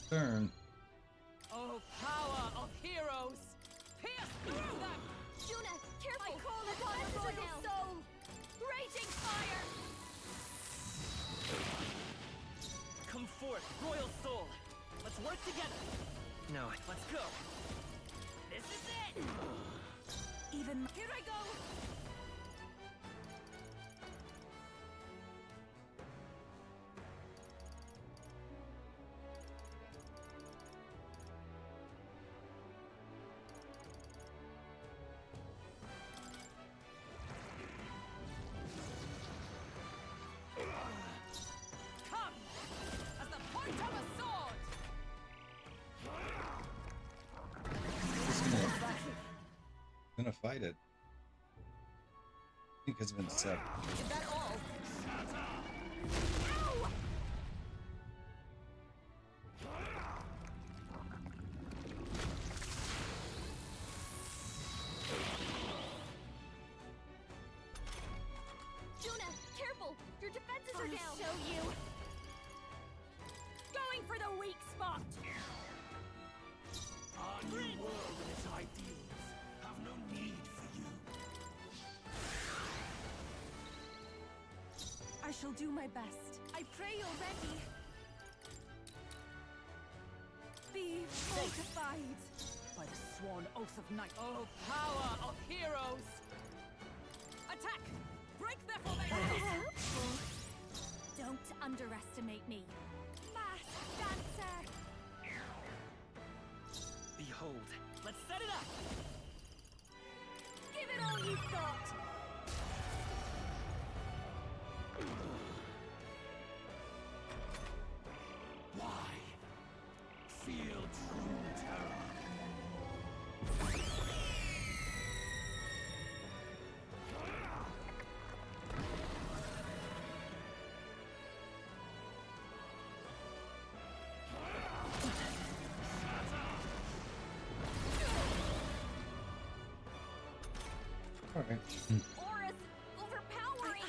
Turn. Oh, power of heroes! Pierce through them! Juna, careful. I call Your upon the defenses are royal down. soul. Raging fire. Come forth, royal soul. Let's work together. No, let's go. This is it. Even here I go. Come! As the point of a sword! He's gonna fight it. I think it's been set. Is that all? Juna, careful. Your defenses are I'll down. show you. Going for the weak spot. Our new world and its ideals have no need for you. I shall do my best. I pray you're ready. Be fortified. By the sworn oath of knight. Oh, power of heroes! Attack! Break their formation! Don't underestimate me. Mass dancer. Behold, let's set it up. Give it all you've got. Why? Feel true terror. Alright. Aura's overpowering.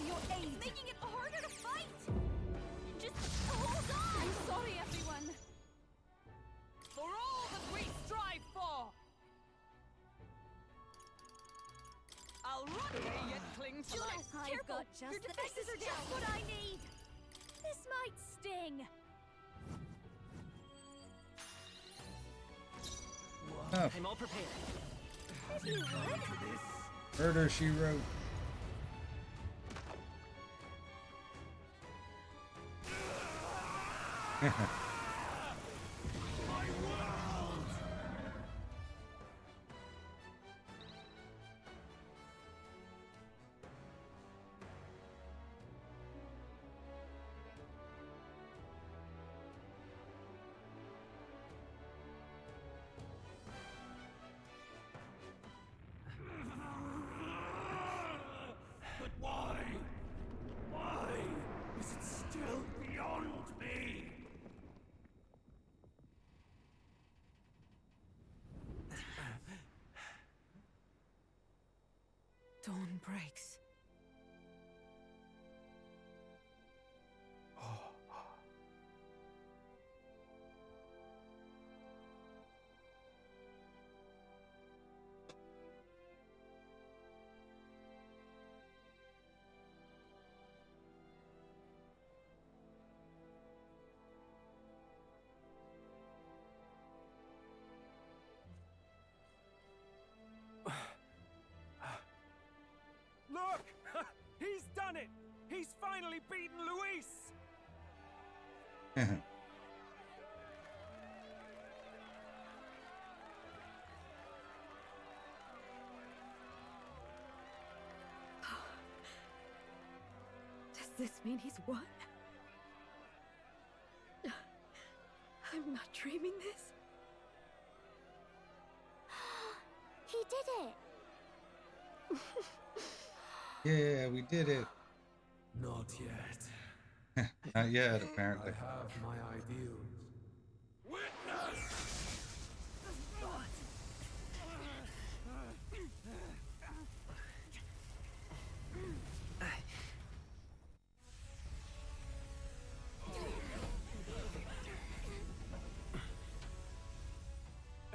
Your It's aid. making it harder to fight. Just hold on. I'm sorry, everyone. For all that we strive for! I'll run away yet cling to Juna, life. I've careful. got just Your this defenses is are just down. what I need. This might sting. Oh, I'm all prepared. If you would. murder she wrote. But why? Why is it still beyond me? Dawn breaks. Look! He's done it! He's finally beaten Luis! Does this mean he's won? I'm not dreaming this. He did it! Yeah, we did it. Not yet. Not yet, apparently. I have my ideals.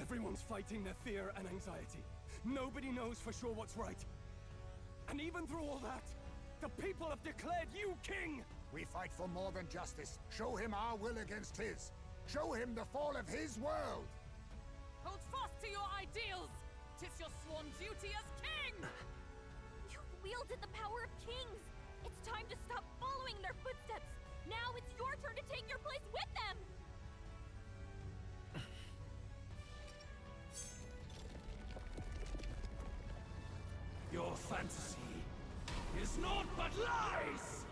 Everyone's fighting their fear and anxiety. Nobody knows for sure what's right. And even through all that, the people have declared you king! We fight for more than justice. Show him our will against his. Show him the fall of his world! Hold fast to your ideals! 'Tis your sworn duty as king! You've wielded the power of kings! It's time to stop following in their footsteps! Now it's your turn to take your place with them! Your fantasy is naught but lies!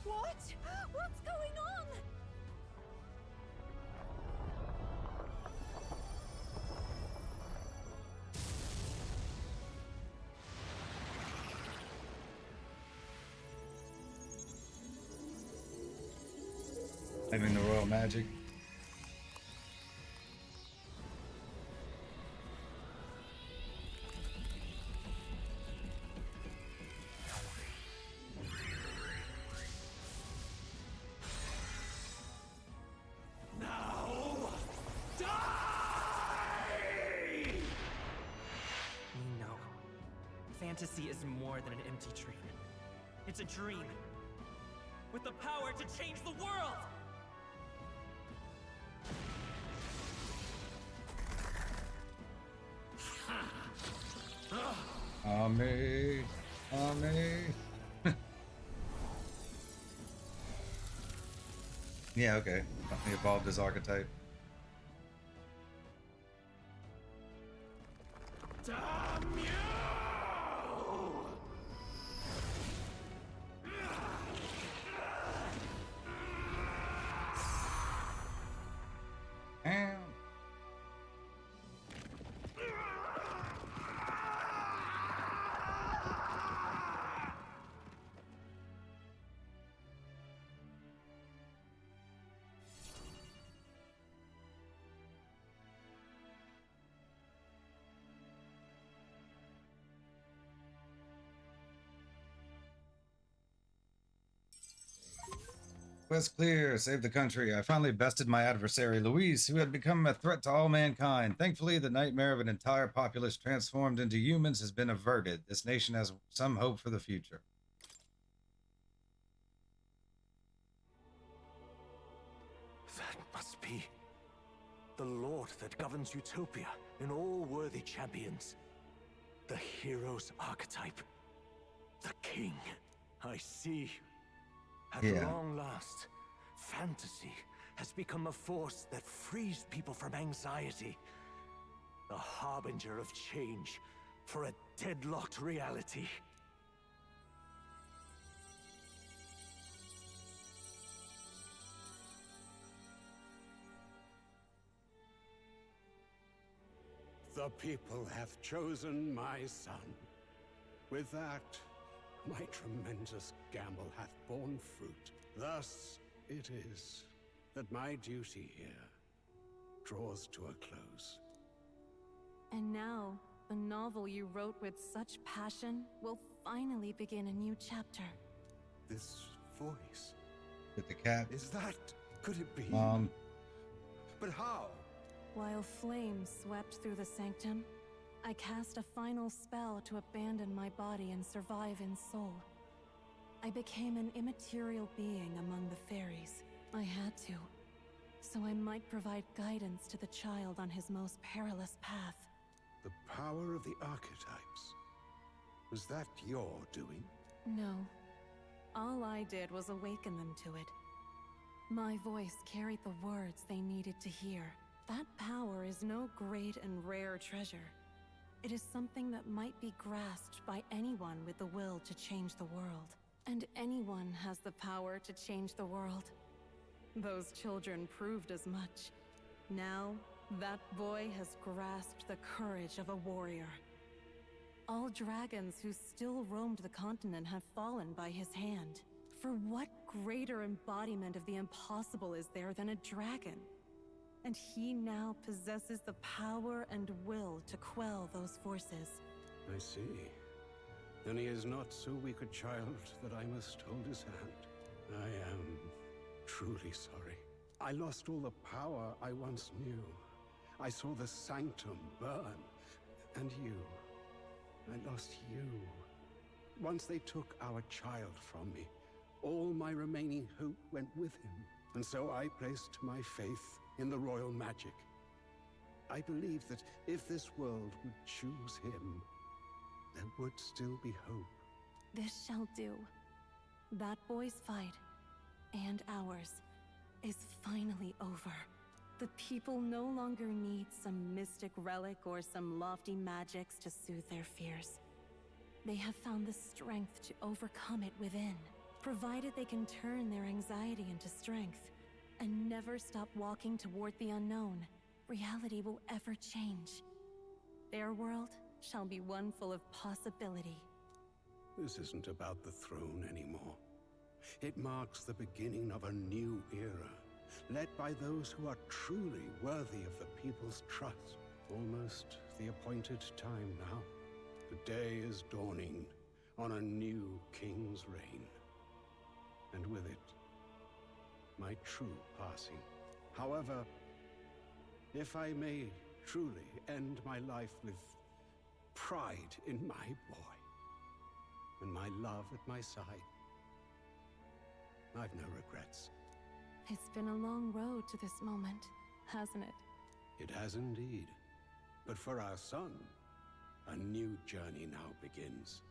What? What's going on? I mean, the royal magic. Fantasy is more than an empty dream. It's a dream with the power to change the world! Ame. Yeah, okay. He evolved his archetype. Damn you! Quest clear. Save the country. I finally bested my adversary, Luis, who had become a threat to all mankind. Thankfully, the nightmare of an entire populace transformed into humans has been averted. This nation has some hope for the future. That must be the Lord that governs Utopia in all worthy champions. The hero's archetype. The king. I see. At long last, fantasy has become a force that frees people from anxiety. A harbinger of change for a deadlocked reality. The people have chosen my son. With that, my tremendous gamble hath borne fruit. Thus it is that my duty here draws to a close. And now, the novel you wrote with such passion will finally begin a new chapter. This voice. With the cat. Is that... could it be? But how? While flames swept through the sanctum, I cast a final spell to abandon my body and survive in soul. I became an immaterial being among the fairies. I had to, so I might provide guidance to the child on his most perilous path. The power of the archetypes. Was that your doing? No. All I did was awaken them to it. My voice carried the words they needed to hear. That power is no great and rare treasure. It is something that might be grasped by anyone with the will to change the world. And anyone has the power to change the world. Those children proved as much. Now, that boy has grasped the courage of a warrior. All dragons who still roamed the continent have fallen by his hand. For what greater embodiment of the impossible is there than a dragon? And he now possesses the power and will to quell those forces. I see. Then he is not so weak a child that I must hold his hand. I am truly sorry. I lost all the power I once knew. I saw the sanctum burn. And you. I lost you. Once they took our child from me, all my remaining hope went with him. And so I placed my faith in the royal magic. I believe that if this world would choose him, there would still be hope. This shall do. That boy's fight, and ours, is finally over. The people no longer need some mystic relic or some lofty magics to soothe their fears. They have found the strength to overcome it within. Provided they can turn their anxiety into strength and never stop walking toward the unknown, reality will ever change. Their world shall be one full of possibility. This isn't about the throne anymore. It marks the beginning of a new era, led by those who are truly worthy of the people's trust. Almost the appointed time now. The day is dawning on a new king's reign. And with it, my true passing. However, if I may truly end my life with pride in my boy, and my love at my side, I've no regrets. It's been a long road to this moment, hasn't it? It has indeed. But for our son, a new journey now begins.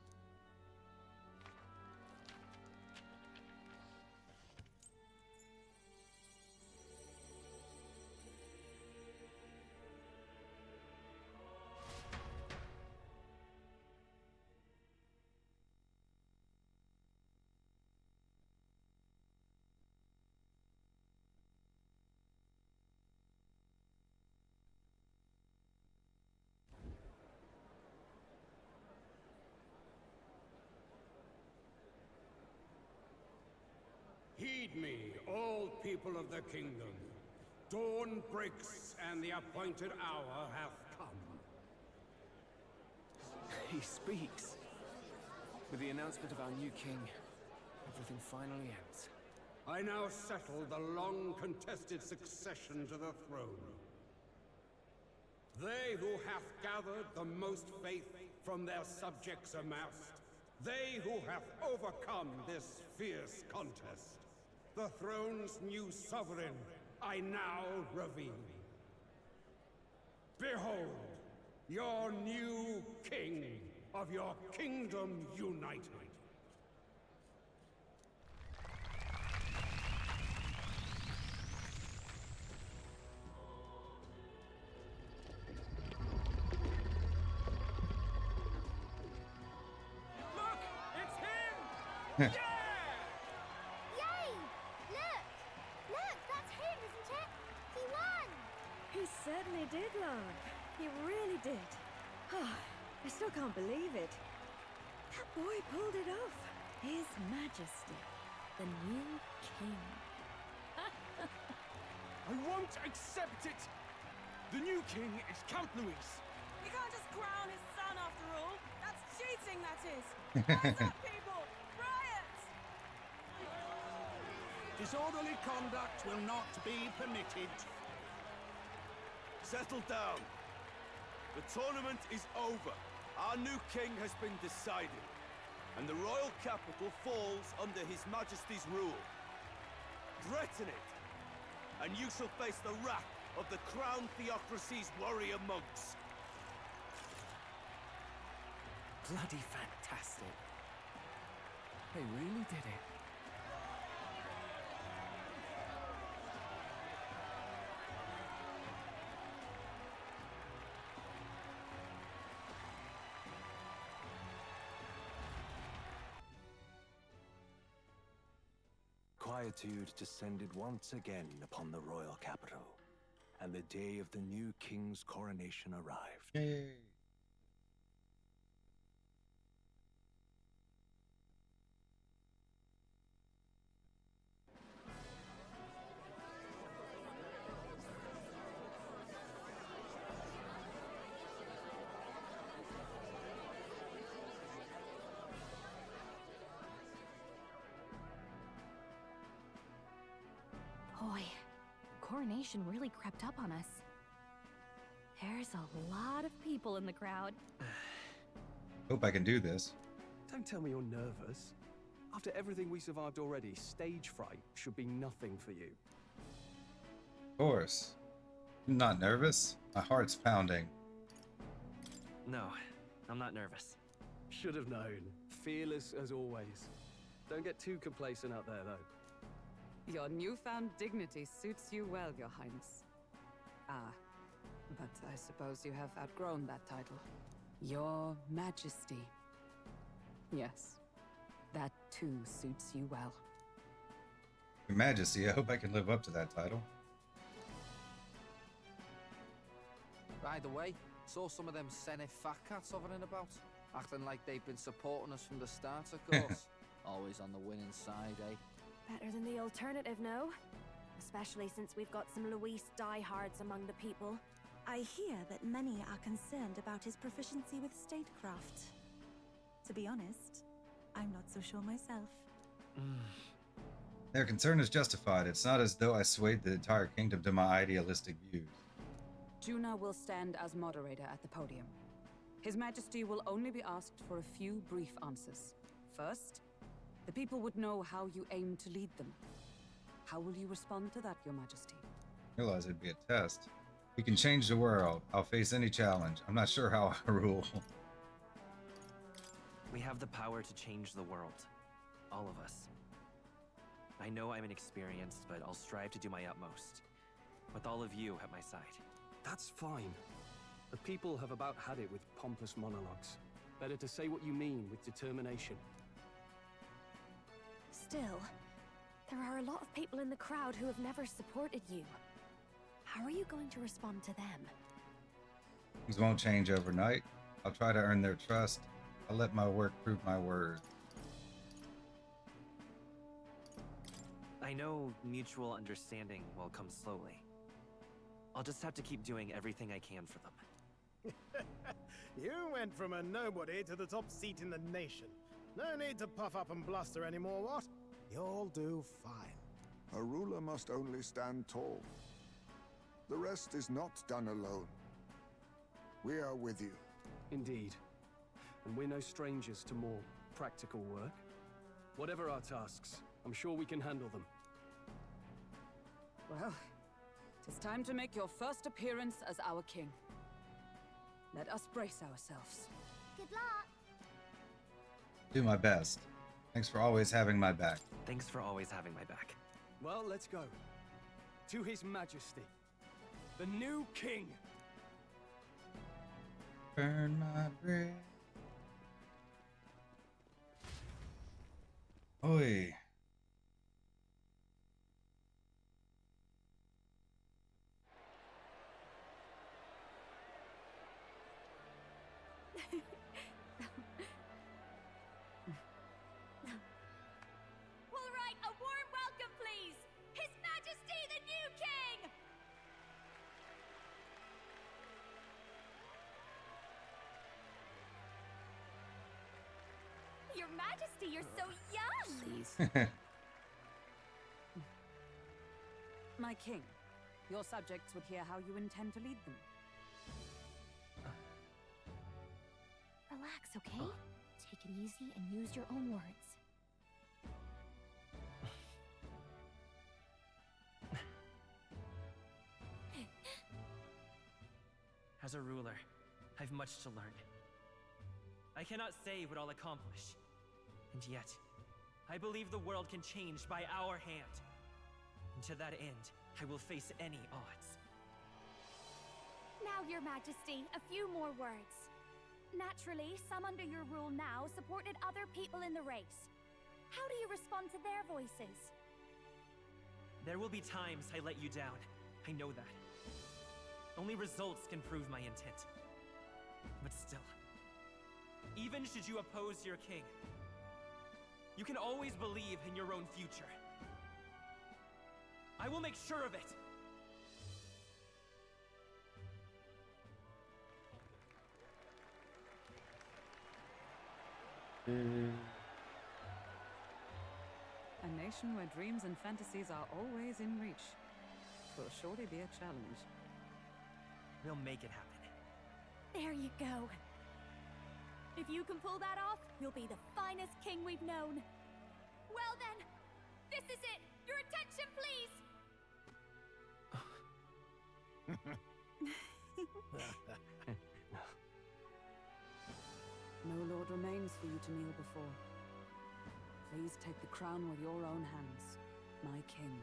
Heed me, all people of the kingdom. Dawn breaks, and the appointed hour hath come. He speaks. With the announcement of our new king, everything finally ends. I now settle the long-contested succession to the throne. They who hath gathered the most faith from their subjects amassed, they who have overcome this fierce contest, the throne's new sovereign, I now reveal. Behold, your new king of your kingdom united. Look! It's him! Yeah! Yay! Look! Look, that's him, isn't it? He won! He certainly did, Lord. He really did. Oh, I still can't believe it. That boy pulled it off. His Majesty, the new king. I won't accept it! The new king is Count Louis. You crown his son after all. That's cheating, that is. Rise up, people! Riot! Disorderly conduct will not be permitted. Settle down. The tournament is over. Our new king has been decided, and the royal capital falls under His Majesty's rule. Threaten it, and you shall face the wrath of the Crown Theocracy's warrior monks. Bloody fantastic. They really did it. Quietude descended once again upon the royal capital, and the day of the new king's coronation arrived. Yay. Boy, coronation really crept up on us. There's a lot of people in the crowd. Hope I can do this. Don't tell me you're nervous. After everything we survived already, stage fright should be nothing for you. Of course. I'm not nervous. My heart's pounding. No, I'm not nervous. Should have known. Fearless as always. Don't get too complacent out there, though. Your newfound dignity suits you well, Your Highness. Ah, but I suppose you have outgrown that title. Your Majesty. Yes, that too suits you well. Your Majesty, I hope I can live up to that title. By the way, saw some of them Senate fat cats hovering about, acting like they've been supporting us from the start, of course. Always on the winning side, eh? Better than the alternative, no? Especially since we've got some Louis diehards among the people. I hear that many are concerned about his proficiency with statecraft. To be honest, I'm not so sure myself. Their concern is justified. It's not as though I swayed the entire kingdom to my idealistic views. Juna will stand as moderator at the podium. His Majesty will only be asked for a few brief answers. First, the people would know how you aim to lead them. How will you respond to that, Your Majesty? I realize it'd be a test. We can change the world. I'll face any challenge. I'm not sure how I rule. We have the power to change the world. All of us. I know I'm inexperienced, but I'll strive to do my utmost. With all of you at my side. That's fine. The people have about had it with pompous monologues. Better to say what you mean with determination. Still, there are a lot of people in the crowd who have never supported you. How are you going to respond to them? Things won't change overnight. I'll try to earn their trust. I'll let my work prove my word. I know mutual understanding will come slowly. I'll just have to keep doing everything I can for them. You went from a nobody to the top seat in the nation. No need to puff up and bluster anymore, what? You'll do fine. A ruler must only stand tall. The rest is not done alone. We are with you. Indeed. And we're no strangers to more practical work. Whatever our tasks, I'm sure we can handle them. Well, it is time to make your first appearance as our king. Let us brace ourselves. Good luck. Do my best. Thanks for always having my back. Thanks for always having my back. Well, let's go. To His Majesty, the new king. Burn my bread. Oi. All right, a warm welcome, please! His Majesty the new king! Majesty, you're so young! Please. My king, your subjects would hear how you intend to lead them. Relax, okay? Take it easy and use your own words. As a ruler, I've much to learn. I cannot say what I'll accomplish. And yet, I believe the world can change by our hand. And to that end, I will face any odds. Now, Your Majesty, a few more words. Naturally, some under your rule now supported other people in the race. How do you respond to their voices? There will be times I let you down. I know that. Only results can prove my intent. But still, even should you oppose your king, you can always believe in your own future. I will make sure of it. A nation where dreams and fantasies are always in reach. Will surely be a challenge. We'll make it happen. There you go. If you can pull that off, you'll be the finest king we've known. Well then, this is it. Your attention, please. No lord remains for you to kneel before. Please take the crown with your own hands, my king.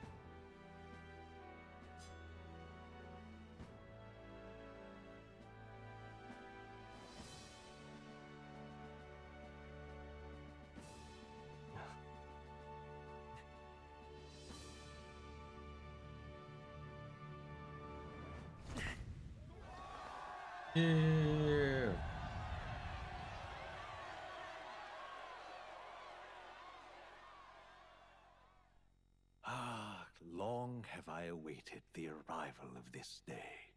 Yeah. Ah, long have I awaited the arrival of this day.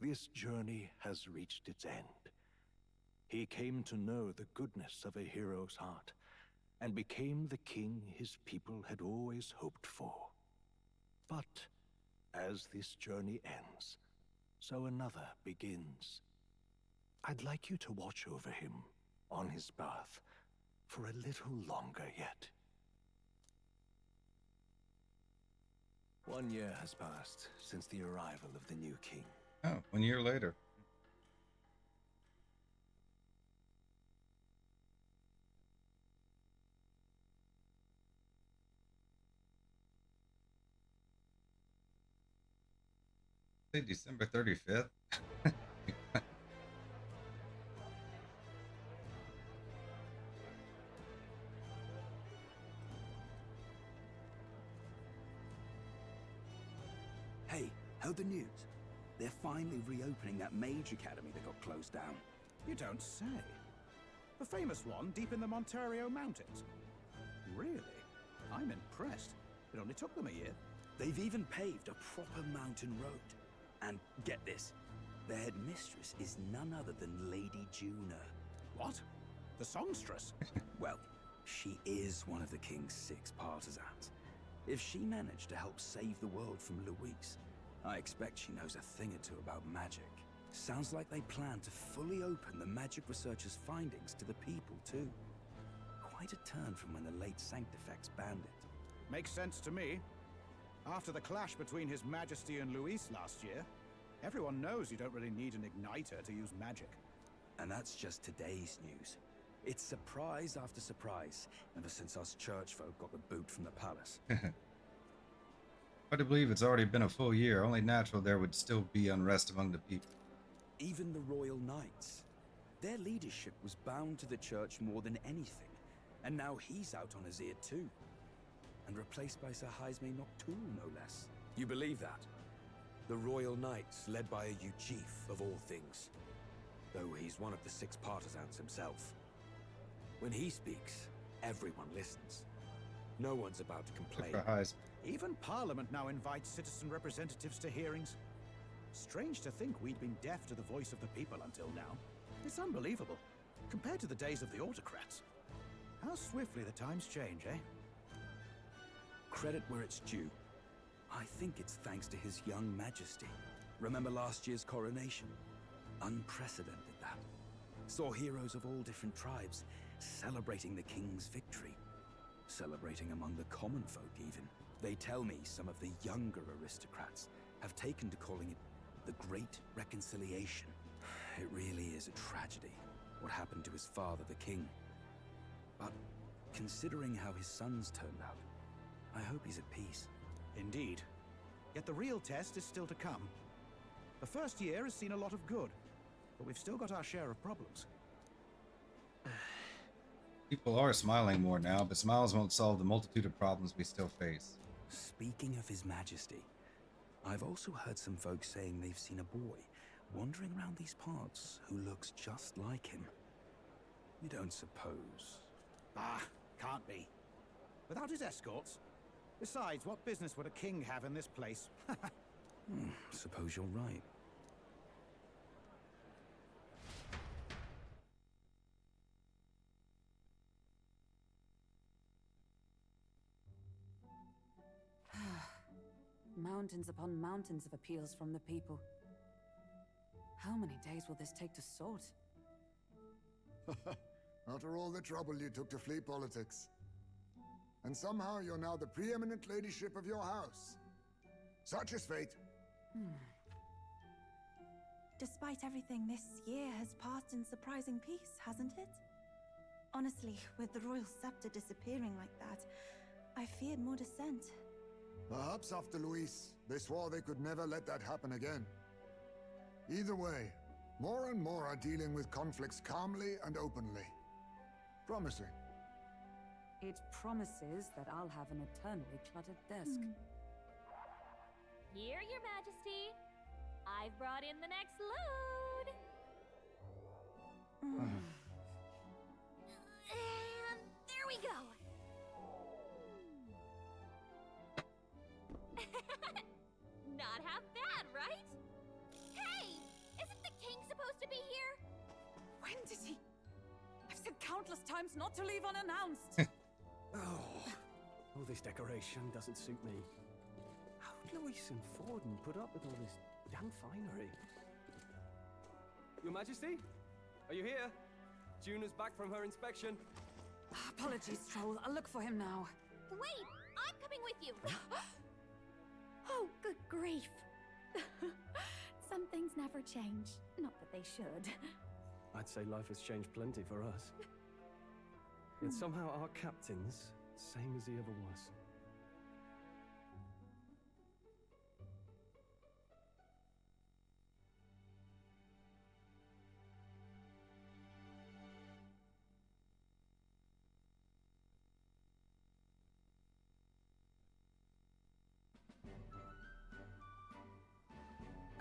This journey has reached its end. He came to know the goodness of a hero's heart, and became the king his people had always hoped for. But as this journey ends, so another begins. I'd like you to watch over him on his path for a little longer yet. 1 year has passed since the arrival of the new king. Oh, 1 year later. Say December 35th. Hey, heard the news? They're finally reopening that mage academy that got closed down. You don't say. The famous one deep in the Montario Mountains. Really? I'm impressed. It only took them a year. They've even paved a proper mountain road. And get this, their headmistress is none other than Lady Juna. What? The songstress? Well, she is one of the king's 6 partisans. If she managed to help save the world from Louis, I expect she knows a thing or two about magic. Sounds like they plan to fully open the magic researcher's findings to the people, too. Quite a turn from when the late Sanctifex banned it. Makes sense to me. After the clash between His Majesty and Louis last year, everyone knows you don't really need an igniter to use magic. And that's just today's news. It's surprise after surprise, ever since us church folk got the boot from the palace. Hard to believe it's already been a full year. Only natural there would still be unrest among the people. Even the Royal Knights. Their leadership was bound to the church more than anything, and now he's out on his ear too. And replaced by Sir Haisme Noctoul, no less. You believe that? The Royal Knights, led by a Uchief of all things. Though he's one of the 6 partisans himself. When he speaks, everyone listens. No one's about to complain. Even Parliament now invites citizen representatives to hearings. Strange to think we'd been deaf to the voice of the people until now. It's unbelievable, compared to the days of the autocrats. How swiftly the times change, eh? Credit where it's due. I think it's thanks to his young majesty. Remember last year's coronation? Unprecedented, that. Saw heroes of all different tribes celebrating the king's victory. Celebrating among the common folk, even. They tell me some of the younger aristocrats have taken to calling it the Great Reconciliation. It really is a tragedy, what happened to his father, the king. But considering how his sons turned out, I hope he's at peace. Indeed. Yet the real test is still to come. The first year has seen a lot of good, but we've still got our share of problems. People are smiling more now, but smiles won't solve the multitude of problems we still face. Speaking of his majesty, I've also heard some folks saying they've seen a boy wandering around these parts who looks just like him. You don't suppose? Ah, can't be. Without his escorts? Besides, what business would a king have in this place? Suppose you're right. Mountains upon mountains of appeals from the people. How many days will this take to sort? After all the trouble you took to flee politics. And somehow you're now the preeminent ladyship of your house. Such is fate. Despite everything, this year has passed in surprising peace, hasn't it? Honestly, with the royal scepter disappearing like that, I feared more dissent. Perhaps after Louis, they swore they could never let that happen again. Either way, more and more are dealing with conflicts calmly and openly. Promising. It promises that I'll have an eternally cluttered desk. Here, Your Majesty. I've brought in the next load. And there we go. Not half bad, right? Hey! Isn't the king supposed to be here? When did he? I've said countless times not to leave unannounced. All this decoration doesn't suit me. How'd Louis and Forden put up with all this damn finery? Your Majesty? Are you here? Juna's back from her inspection. Apologies, Troll. I'll look for him now. Wait! I'm coming with you! Oh, good grief. Some things never change. Not that they should. I'd say life has changed plenty for us. Yet somehow our captain's same as he ever was.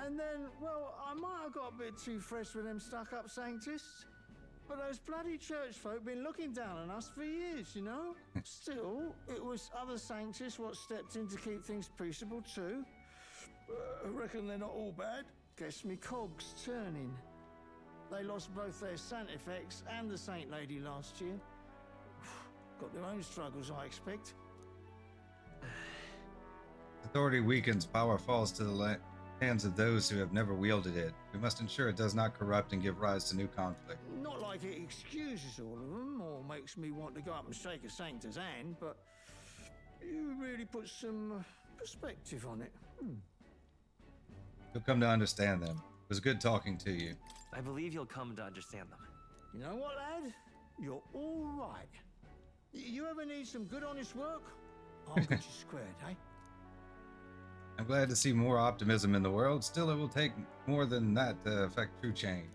And then, well, I might have got a bit too fresh with them stuck-up sanctists. But those bloody church folk been looking down on us for years, you know? Still, it was other sanctists what stepped in to keep things peaceable too. I reckon they're not all bad. Guess me cogs turning. They lost both their Santifex and the Saint Lady last year. Got their own struggles, I expect. Authority weakens, power falls to the hands of those who have never wielded it. We must ensure it does not corrupt and give rise to new conflict. Not like it excuses all of them, or makes me want to go up and shake a sanctor's hand, but you really put some perspective on it. You'll come to understand them. It was good talking to you. I believe you'll come to understand them. You know what, lad? You're all right. You ever need some good honest work? I'll get you squared, eh? I'm glad to see more optimism in the world. Still, it will take more than that to affect true change.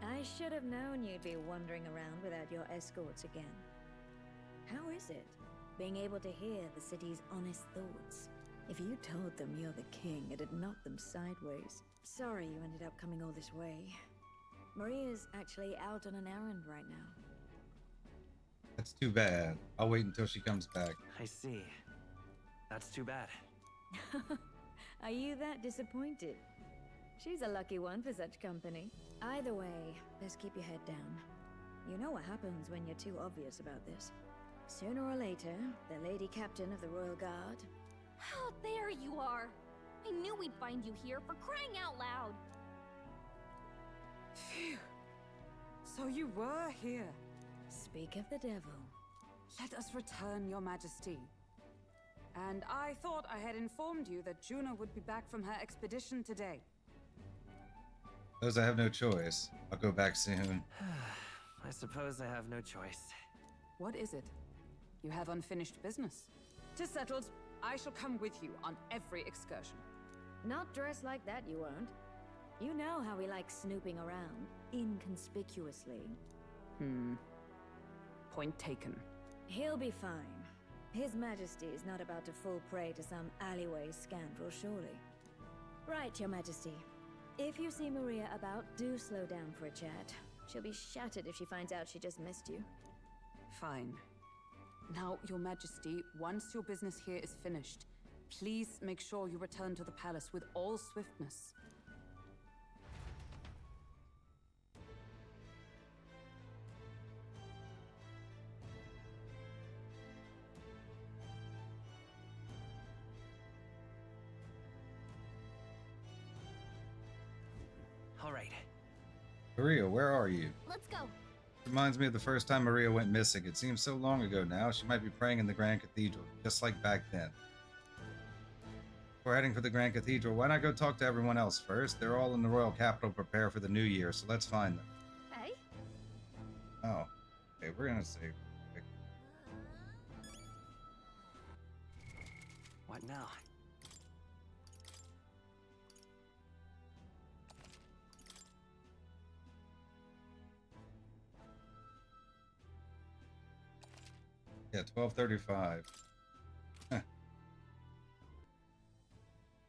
I should have known you'd be wandering around without your escorts again. How is it, being able to hear the city's honest thoughts? If you told them you're the king, it'd knock them sideways. Sorry you ended up coming all this way. Maria's actually out on an errand right now. I That's too bad. I'll wait until she comes back. I see. That's too bad. Are you that disappointed? She's a lucky one for such company. Either way, best keep your head down. You know what happens when you're too obvious about this. Sooner or later, the Lady Captain of the Royal Guard... Oh, there you are! I knew we'd find you here, for crying out loud! Phew. So you were here. Speak of the devil. Let us return, Your Majesty. And I thought I had informed you that Juno would be back from her expedition today. Suppose I have no choice. I'll go back soon. I suppose I have no choice. What is it? You have unfinished business. 'Tis settled. I shall come with you on every excursion. Not dressed like that, you won't. You know how he likes snooping around, inconspicuously. Point taken. He'll be fine. His Majesty is not about to fall prey to some alleyway scandal, surely. Right, Your Majesty. If you see Maria about, do slow down for a chat. She'll be shattered if she finds out she just missed you. Fine. Now, Your Majesty, once your business here is finished, please make sure you return to the palace with all swiftness. All right. Maria, where are you? Let's go. Reminds me of the first time Maria went missing. It seems so long ago now. She might be praying in the Grand Cathedral, just like back then. We're heading for the Grand Cathedral. Why not go talk to everyone else first? They're all in the royal capital, prepare for the new year, so let's find them. Hey? Oh. Okay, we're gonna save. What now? Yeah, 12:35.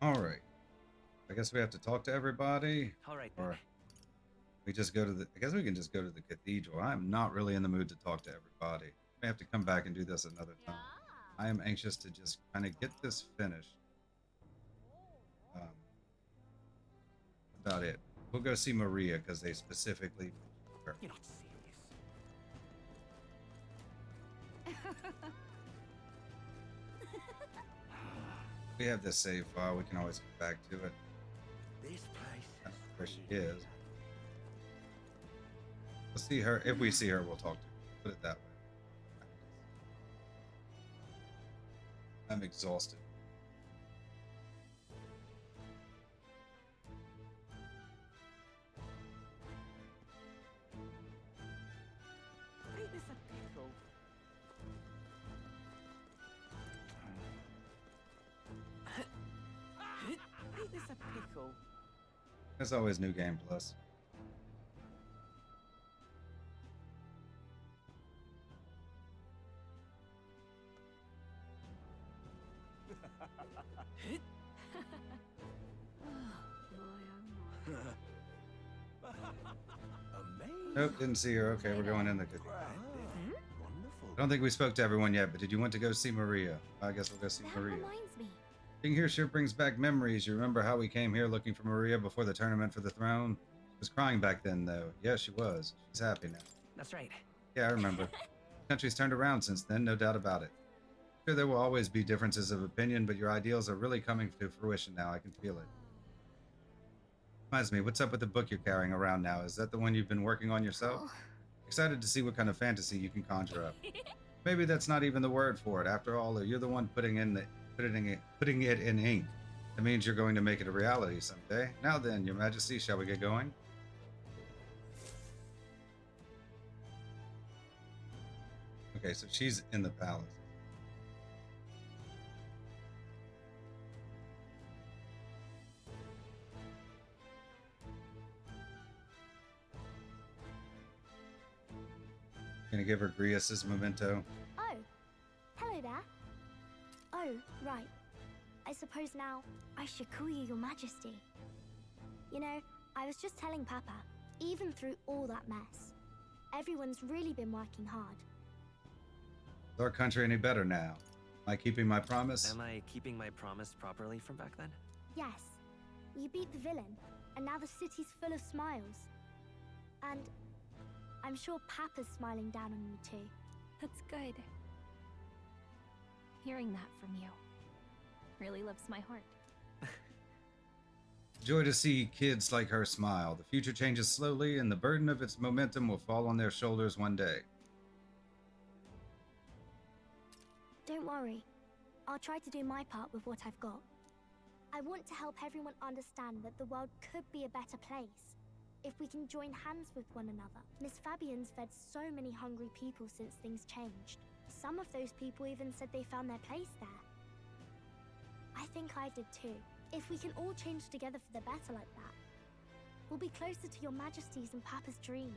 All right. I guess we have to talk to everybody. All right. Or we just go to the. I guess we can just go to the cathedral. I'm not really in the mood to talk to everybody. May have to come back and do this another time. I am anxious to just kind of get this finished. About it. We'll go see Maria because they specifically. You're not serious. We have this save file. We can always go back to it. This place. That's where she is. We'll see her. If we see her, we'll talk to her. Put it that way. I'm exhausted. Ain't this a pickle? Ain't this a pickle? There's always New Game Plus. Nope, didn't see her. Okay, we're going in the cathedral. I don't think we spoke to everyone yet, but did you want to go see Maria? I guess we'll go see Maria. Reminds me. Being here sure brings back memories. You remember how we came here looking for Maria before the tournament for the throne? She was crying back then, though. Yeah, she was. She's happy now. That's right. Yeah, I remember. The country's turned around since then, no doubt about it. Sure, there will always be differences of opinion, but your ideals are really coming to fruition now. I can feel it. Reminds me, what's up with the book you're carrying around now? Is that the one you've been working on yourself? Oh. Excited to see what kind of fantasy you can conjure up. Maybe that's not even the word for it. After all, you're the one putting it in ink. That means you're going to make it a reality someday. Now then, Your Majesty, shall we get going? Okay, so she's in the palace. Gonna give her Grius's memento. Oh, hello there. Oh, right. I suppose now I should call you Your Majesty. You know, I was just telling Papa, even through all that mess, everyone's really been working hard. Is our country any better now? Am I keeping my promise? Am I keeping my promise properly from back then? Yes. You beat the villain, and now the city's full of smiles. And I'm sure Papa's smiling down on you too. That's good. Hearing that from you really lifts my heart. Joy to see kids like her smile. The future changes slowly, and the burden of its momentum will fall on their shoulders one day. Don't worry. I'll try to do my part with what I've got. I want to help everyone understand that the world could be a better place if we can join hands with one another. Miss Fabian's fed so many hungry people since things changed. Some of those people even said they found their place there. I think I did too. If we can all change together for the better like that, we'll be closer to your Majesty's and Papa's dream.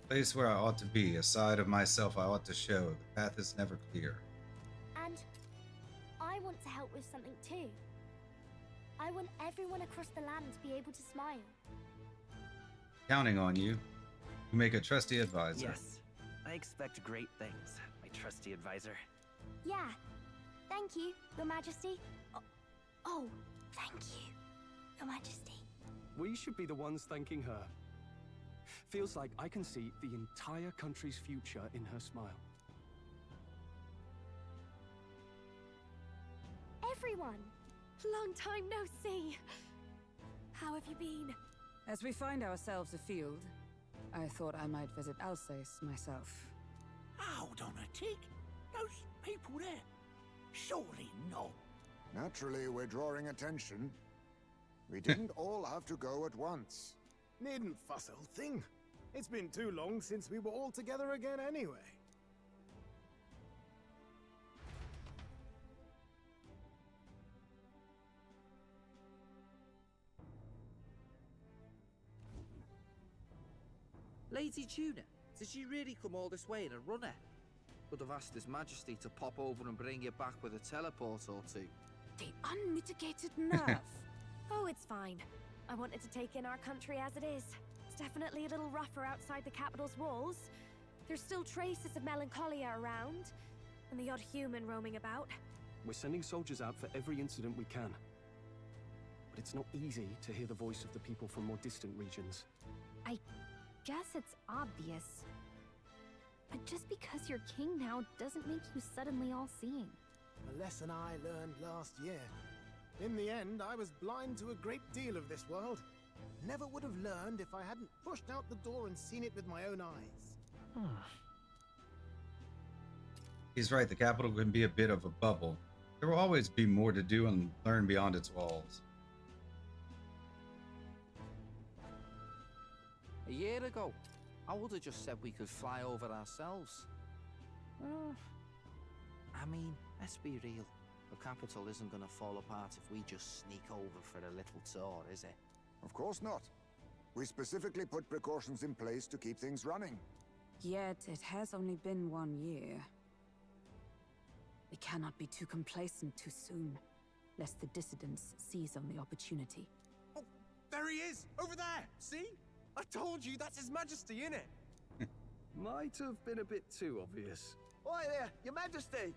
Place where I ought to be, a side of myself I ought to show. The path is never clear. And I want to help with something too. I want everyone across the land to be able to smile. Counting on you. You make a trusty advisor. Yes, I expect great things, my trusty advisor. Yeah. Thank you, Your Majesty. Oh, thank you, Your Majesty. We should be the ones thanking her. Feels like I can see the entire country's future in her smile. Everyone! Long time no see. How have you been? As we find ourselves afield, I thought I might visit Alsace myself. Hold on a tick. Those people there. Surely not. Naturally, we're drawing attention. We didn't all have to go at once. Needn't fuss, old thing. It's been too long since we were all together again anyway. Lady Tuna, did she really come all this way in a runner? Would have asked His Majesty to pop over and bring you back with a teleport or two. The unmitigated nerve. Oh, it's fine. I wanted to take in our country as it is. It's definitely a little rougher outside the capital's walls. There's still traces of melancholia around, and the odd human roaming about. We're sending soldiers out for every incident we can. But it's not easy to hear the voice of the people from more distant regions. I guess it's obvious. But just because you're king now doesn't make you suddenly all-seeing. A lesson I learned last year. In the end, I was blind to a great deal of this world. Never would have learned if I hadn't pushed out the door and seen it with my own eyes. He's right, the capital can be a bit of a bubble. There will always be more to do and learn beyond its walls. A year ago, I would have just said we could fly over ourselves. I mean, let's be real. The capital isn't going to fall apart if we just sneak over for a little tour, is it? Of course not. We specifically put precautions in place to keep things running. Yet it has only been 1 year. We cannot be too complacent too soon, lest the dissidents seize on the opportunity. Oh, there he is! Over there! See? I told you, that's His Majesty, innit? Might have been a bit too obvious. Oi there, Your Majesty!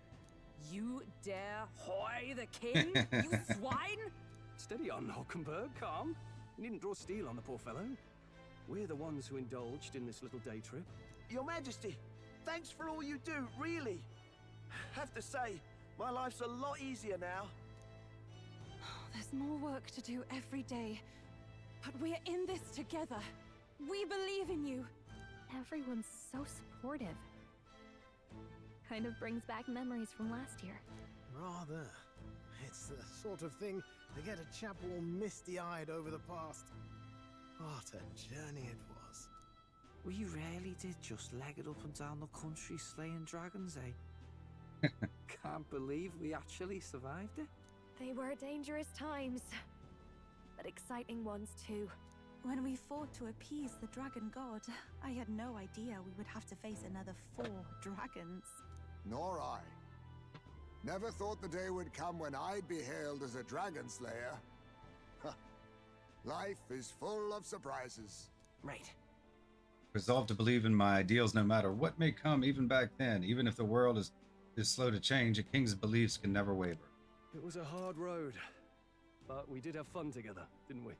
You dare hoy the king, you swine? Steady on, Hulkenberg, calm. You needn't draw steel on the poor fellow. We're the ones who indulged in this little day trip. Your Majesty, thanks for all you do, really. Have to say, my life's a lot easier now. There's more work to do every day. But we're in this together. We believe in you. Everyone's so supportive. Kind of brings back memories from last year. Rather. It's the sort of thing to get a chap all misty-eyed over the past. What a journey it was. We really did just leg it up and down the country slaying dragons, eh? Can't believe we actually survived it. They were dangerous times, but exciting ones too. When we fought to appease the dragon god, I had no idea we would have to face another 4 dragons. Nor I. Never thought the day would come when I'd be hailed as a dragon slayer. Life is full of surprises. Right. Resolved to believe in my ideals no matter what may come, even back then. Even if the world is slow to change, a king's beliefs can never waver. It was a hard road, but we did have fun together, didn't we?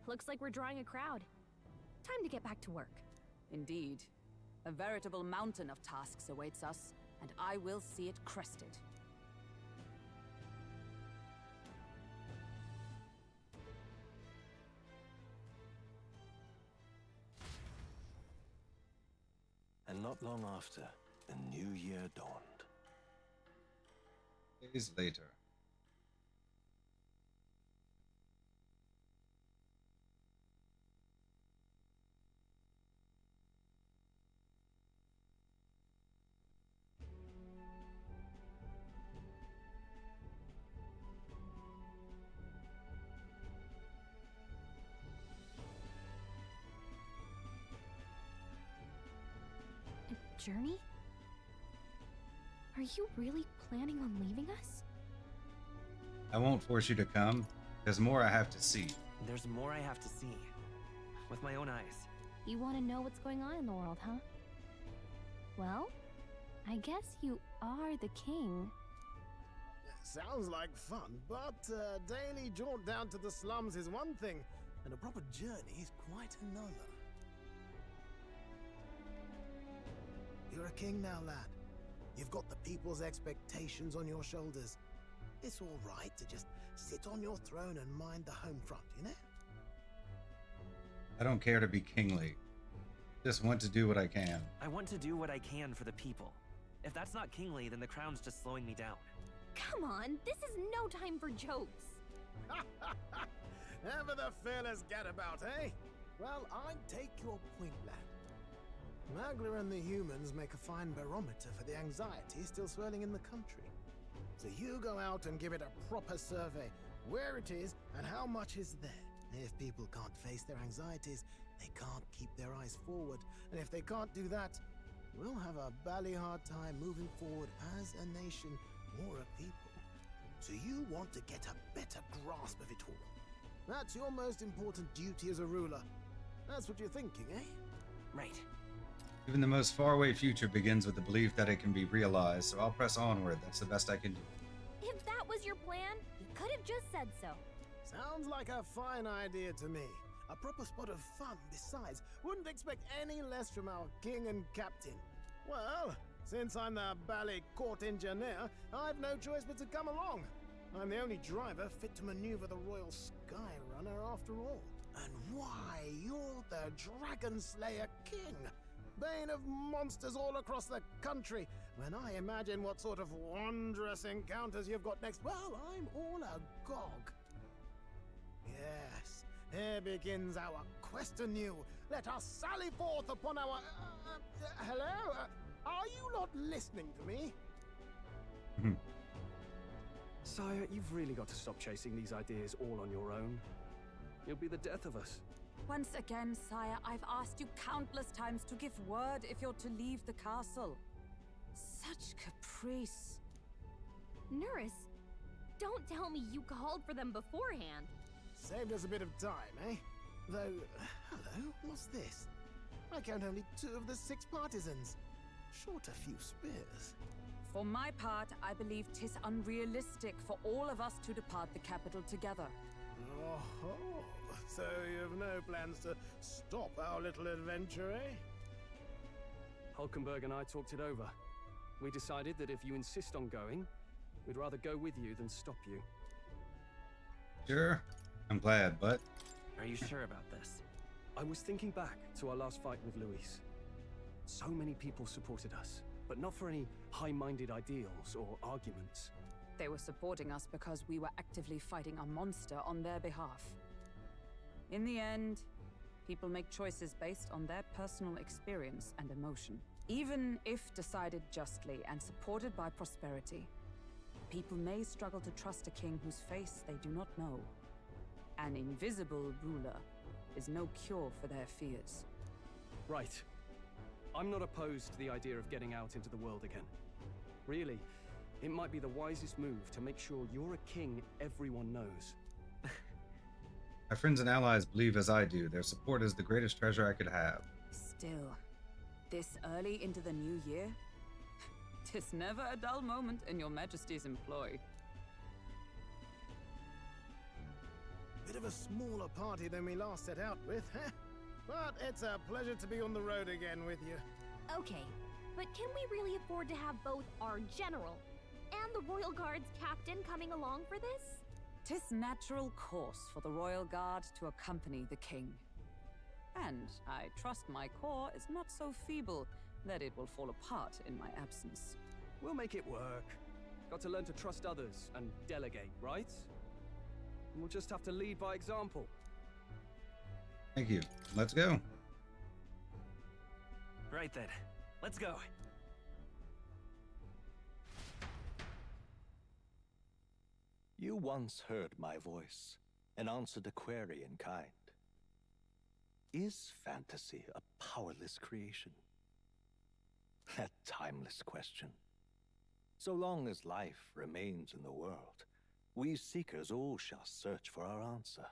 Looks like we're drawing a crowd. Time to get back to work. Indeed. A veritable mountain of tasks awaits us, and I will see it crested. And not long after, a new year dawned. Days later. Journey? Are you really planning on leaving us? I won't force you to come. There's more I have to see. There's more I have to see. With my own eyes. You want to know what's going on in the world, huh? Well, I guess you are the king. Sounds like fun, but a daily jaunt down to the slums is one thing, and a proper journey is quite another. You're a king now, lad. You've got the people's expectations on your shoulders. It's all right to just sit on your throne and mind the home front, you know? I don't care to be kingly. Just want to do what I can. I want to do what I can for the people. If that's not kingly, then the crown's just slowing me down. Come on, this is no time for jokes. Ever the fearless gadabout, eh? Well, I take your point, lad. Magla and the humans make a fine barometer for the anxiety still swirling in the country. So you go out and give it a proper survey, where it is and how much is there. If people can't face their anxieties, they can't keep their eyes forward. And if they can't do that, we'll have a bally hard time moving forward as a nation or a people. So you want to get a better grasp of it all. That's your most important duty as a ruler. That's what you're thinking, eh? Right. Even the most faraway future begins with the belief that it can be realized, so I'll press onward. That's the best I can do. If that was your plan, you could have just said so. Sounds like a fine idea to me. A proper spot of fun, besides. Wouldn't expect any less from our king and captain. Well, since I'm the bally court engineer, I've no choice but to come along. I'm the only driver fit to maneuver the Royal Skyrunner after all. And why, you're the Dragon Slayer King. Bane of monsters all across the country. When I imagine what sort of wondrous encounters you've got next, well, I'm all agog. Yes, here begins our quest anew. Let us sally forth upon our... hello? Are you not listening to me? Sire, you've really got to stop chasing these ideas all on your own. You'll be the death of us. Once again, sire, I've asked you countless times to give word if you're to leave the castle. Such caprice. Nurse, don't tell me you called for them beforehand. Saved us a bit of time, eh? Though, hello, what's this? I count only 2 of the 6 partisans. Short a few spears. For my part, I believe 'tis unrealistic for all of us to depart the capital together. Oh, so you've no plans to stop our little adventure, eh? Hulkenberg and I talked it over. We decided that if you insist on going, we'd rather go with you than stop you. Sure, I'm glad, but... Are you sure about this? I was thinking back to our last fight with Louis. So many people supported us, but not for any high-minded ideals or arguments. They were supporting us because we were actively fighting a monster on their behalf. In the end, people make choices based on their personal experience and emotion. Even if decided justly and supported by prosperity, people may struggle to trust a king whose face they do not know. An invisible ruler is no cure for their fears. Right. I'm not opposed to the idea of getting out into the world again. Really, it might be the wisest move to make sure you're a king everyone knows. My friends and allies believe as I do. Their support is the greatest treasure I could have. Still, this early into the new year? 'Tis never a dull moment in your Majesty's employ. Bit of a smaller party than we last set out with, huh? But it's a pleasure to be on the road again with you. Okay, but can we really afford to have both our general and the Royal Guard's captain coming along for this? 'Tis natural course for the Royal Guard to accompany the king. And I trust my corps is not so feeble that it will fall apart in my absence. We'll make it work. Got to learn to trust others and delegate, right? And we'll just have to lead by example. Thank you. Let's go. Right then, let's go. You once heard my voice and answered a query in kind. Is fantasy a powerless creation? That timeless question. So long as life remains in the world, we seekers all shall search for our answer.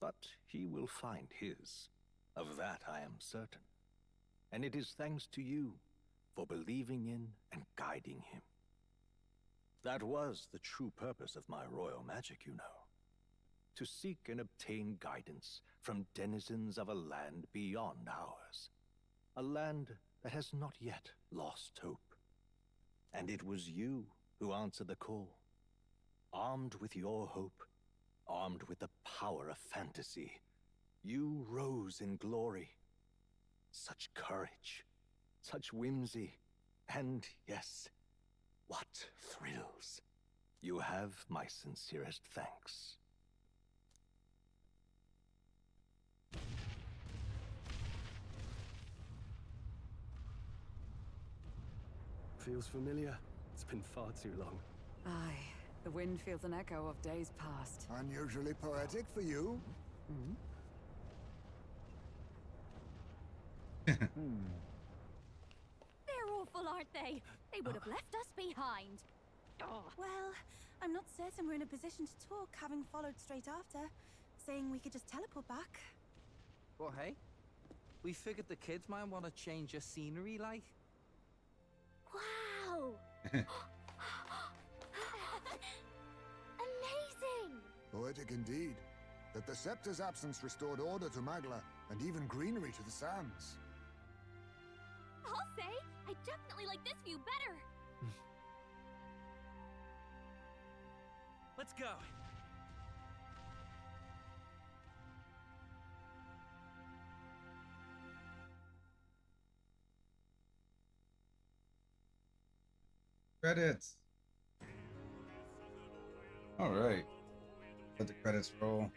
But he will find his. Of that I am certain. And it is thanks to you for believing in and guiding him. That was the true purpose of my royal magic, you know. To seek and obtain guidance from denizens of a land beyond ours. A land that has not yet lost hope. And it was you who answered the call. Armed with your hope, armed with the power of fantasy, you rose in glory. Such courage, such whimsy, and yes, what thrills. You have my sincerest thanks. Feels familiar. It's been far too long. Aye, the wind feels an echo of days past. Unusually poetic for you. They're awful, aren't they? They would have left us behind. Well, I'm not certain we're in a position to talk, having followed straight after, saying we could just teleport back. Well, hey, we figured the kids might want to change your scenery, like. Wow! Amazing! Poetic indeed. That the scepter's absence restored order to Magla, and even greenery to the sands. I'll say, I definitely like this view better. Let's go. Credits. All right. Let the credits roll.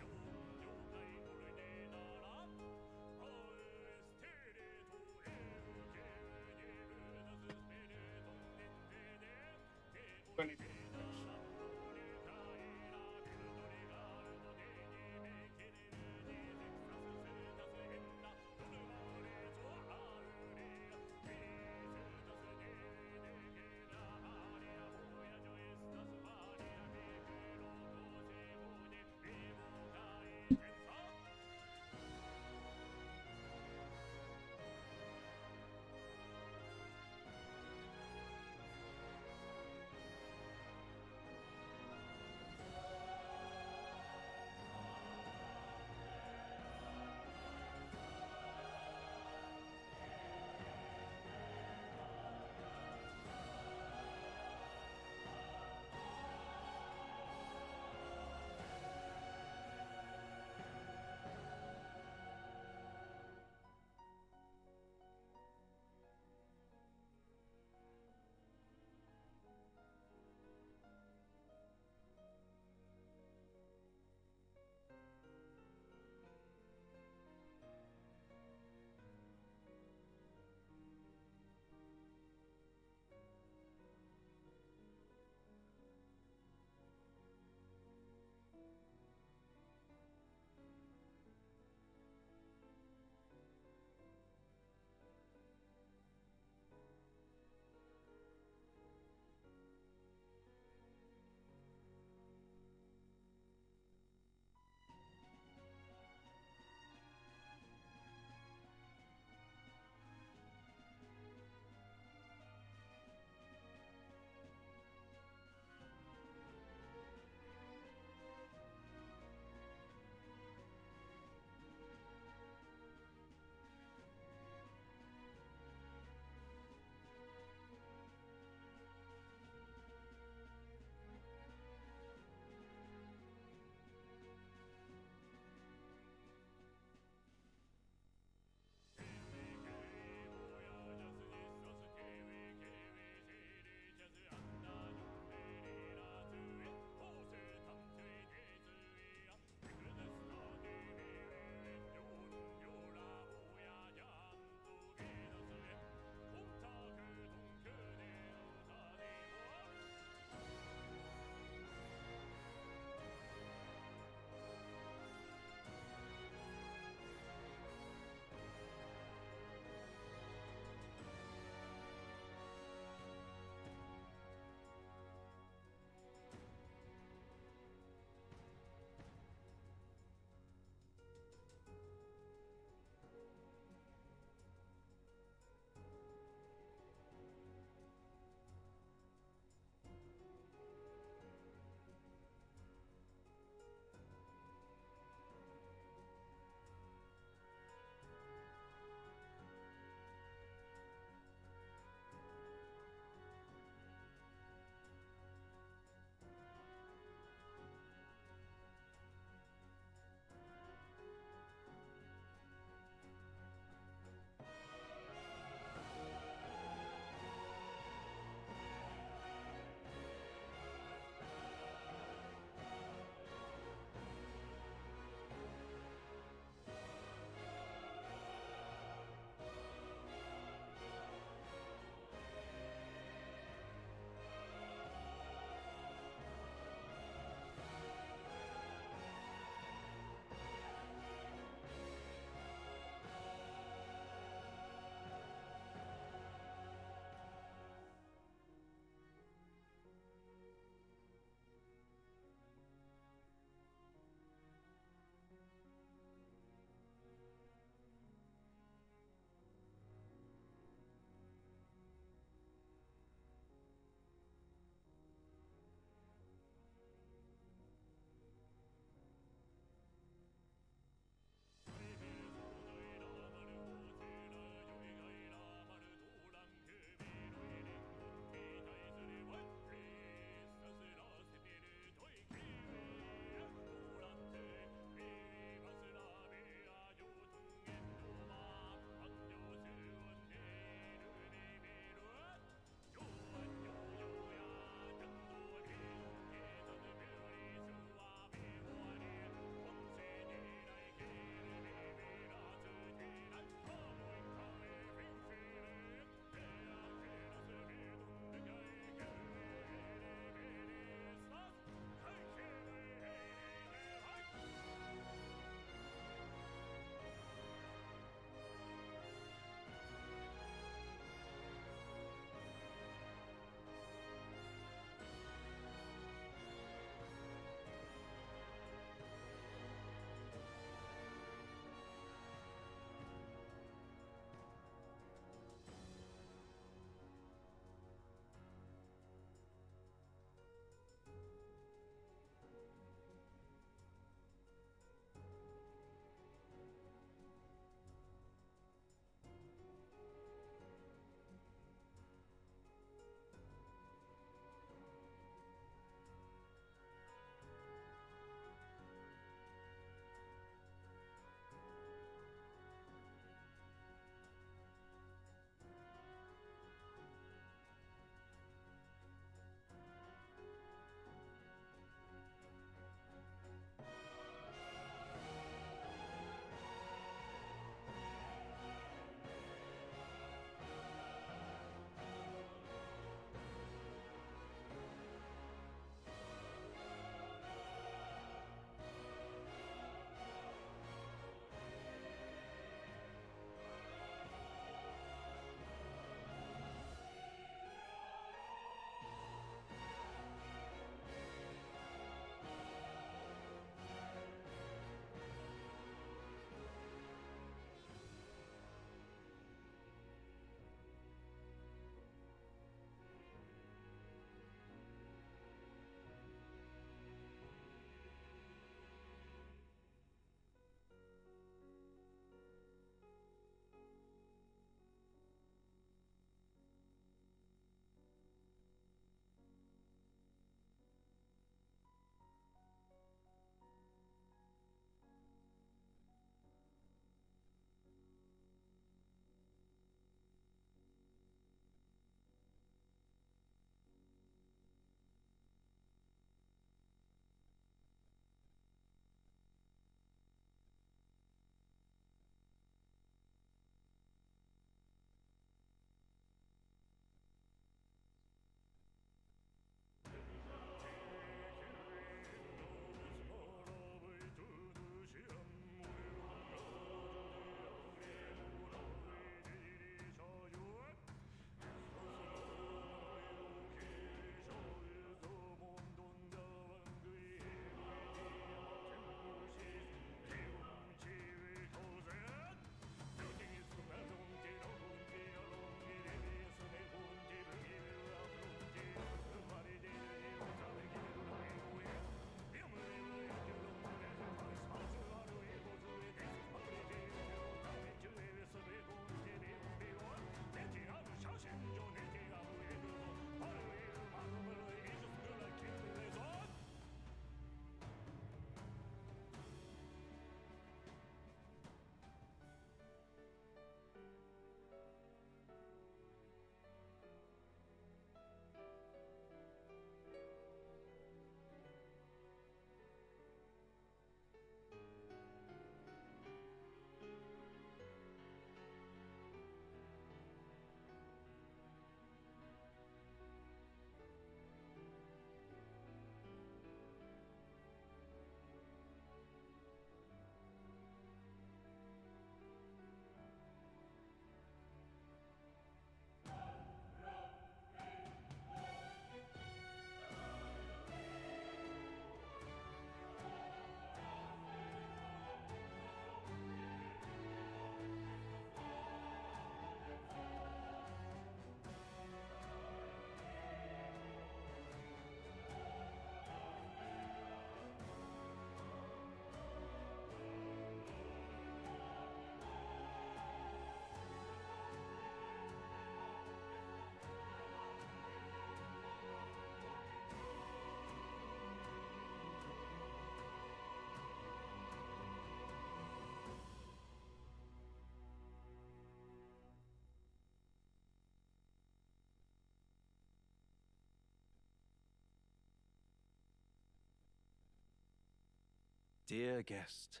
dear guest,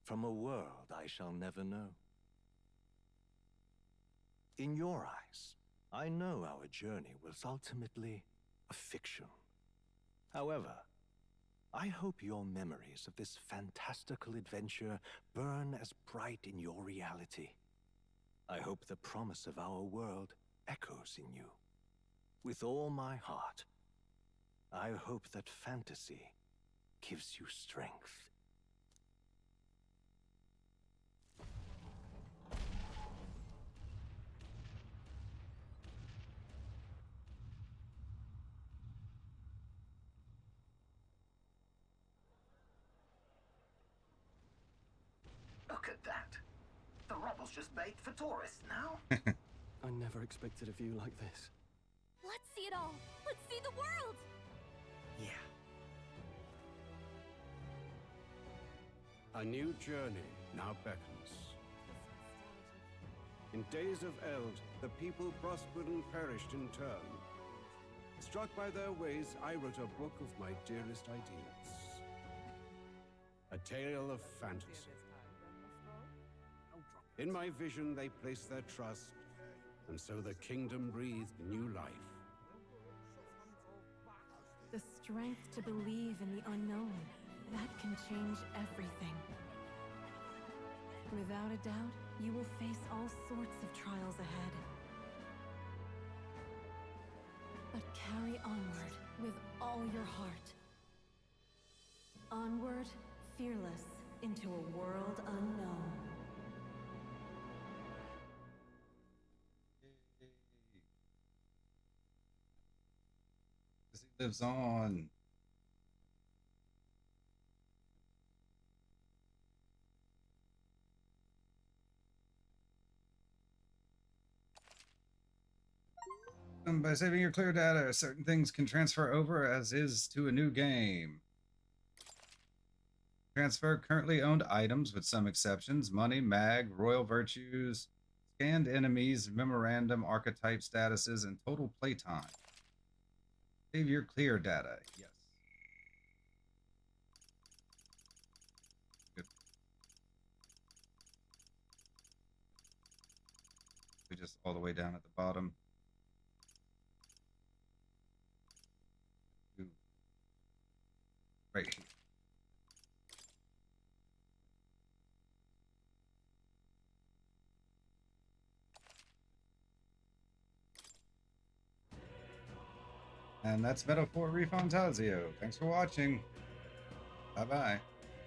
from a world I shall never know. In your eyes, I know our journey was ultimately a fiction. However, I hope your memories of this fantastical adventure burn as bright in your reality. I hope the promise of our world echoes in you. With all my heart, I hope that fantasy gives you strength. Look at that. The rubble's just bait for tourists now. I never expected a view like this. Let's see it all. Let's see the world. Yeah. A new journey now beckons. In days of Eld, the people prospered and perished in turn. Struck by their ways, I wrote a book of my dearest ideals. A tale of fantasy. In my vision, they placed their trust, and so the kingdom breathed new life. The strength to believe in the unknown, that can change everything. Without a doubt, you will face all sorts of trials ahead. But carry onward with all your heart. Onward, fearless, into a world unknown. He lives on. By saving your clear data, certain things can transfer over as is to a new game. Transfer currently owned items with some exceptions: money, mag, royal virtues, scanned enemies, memorandum, archetype statuses, and total playtime. Save your clear data. Yes. Good. We're just all the way down at the bottom. Ooh. Right here. And that's Metaphor ReFantazio. Thanks for watching. Bye-bye.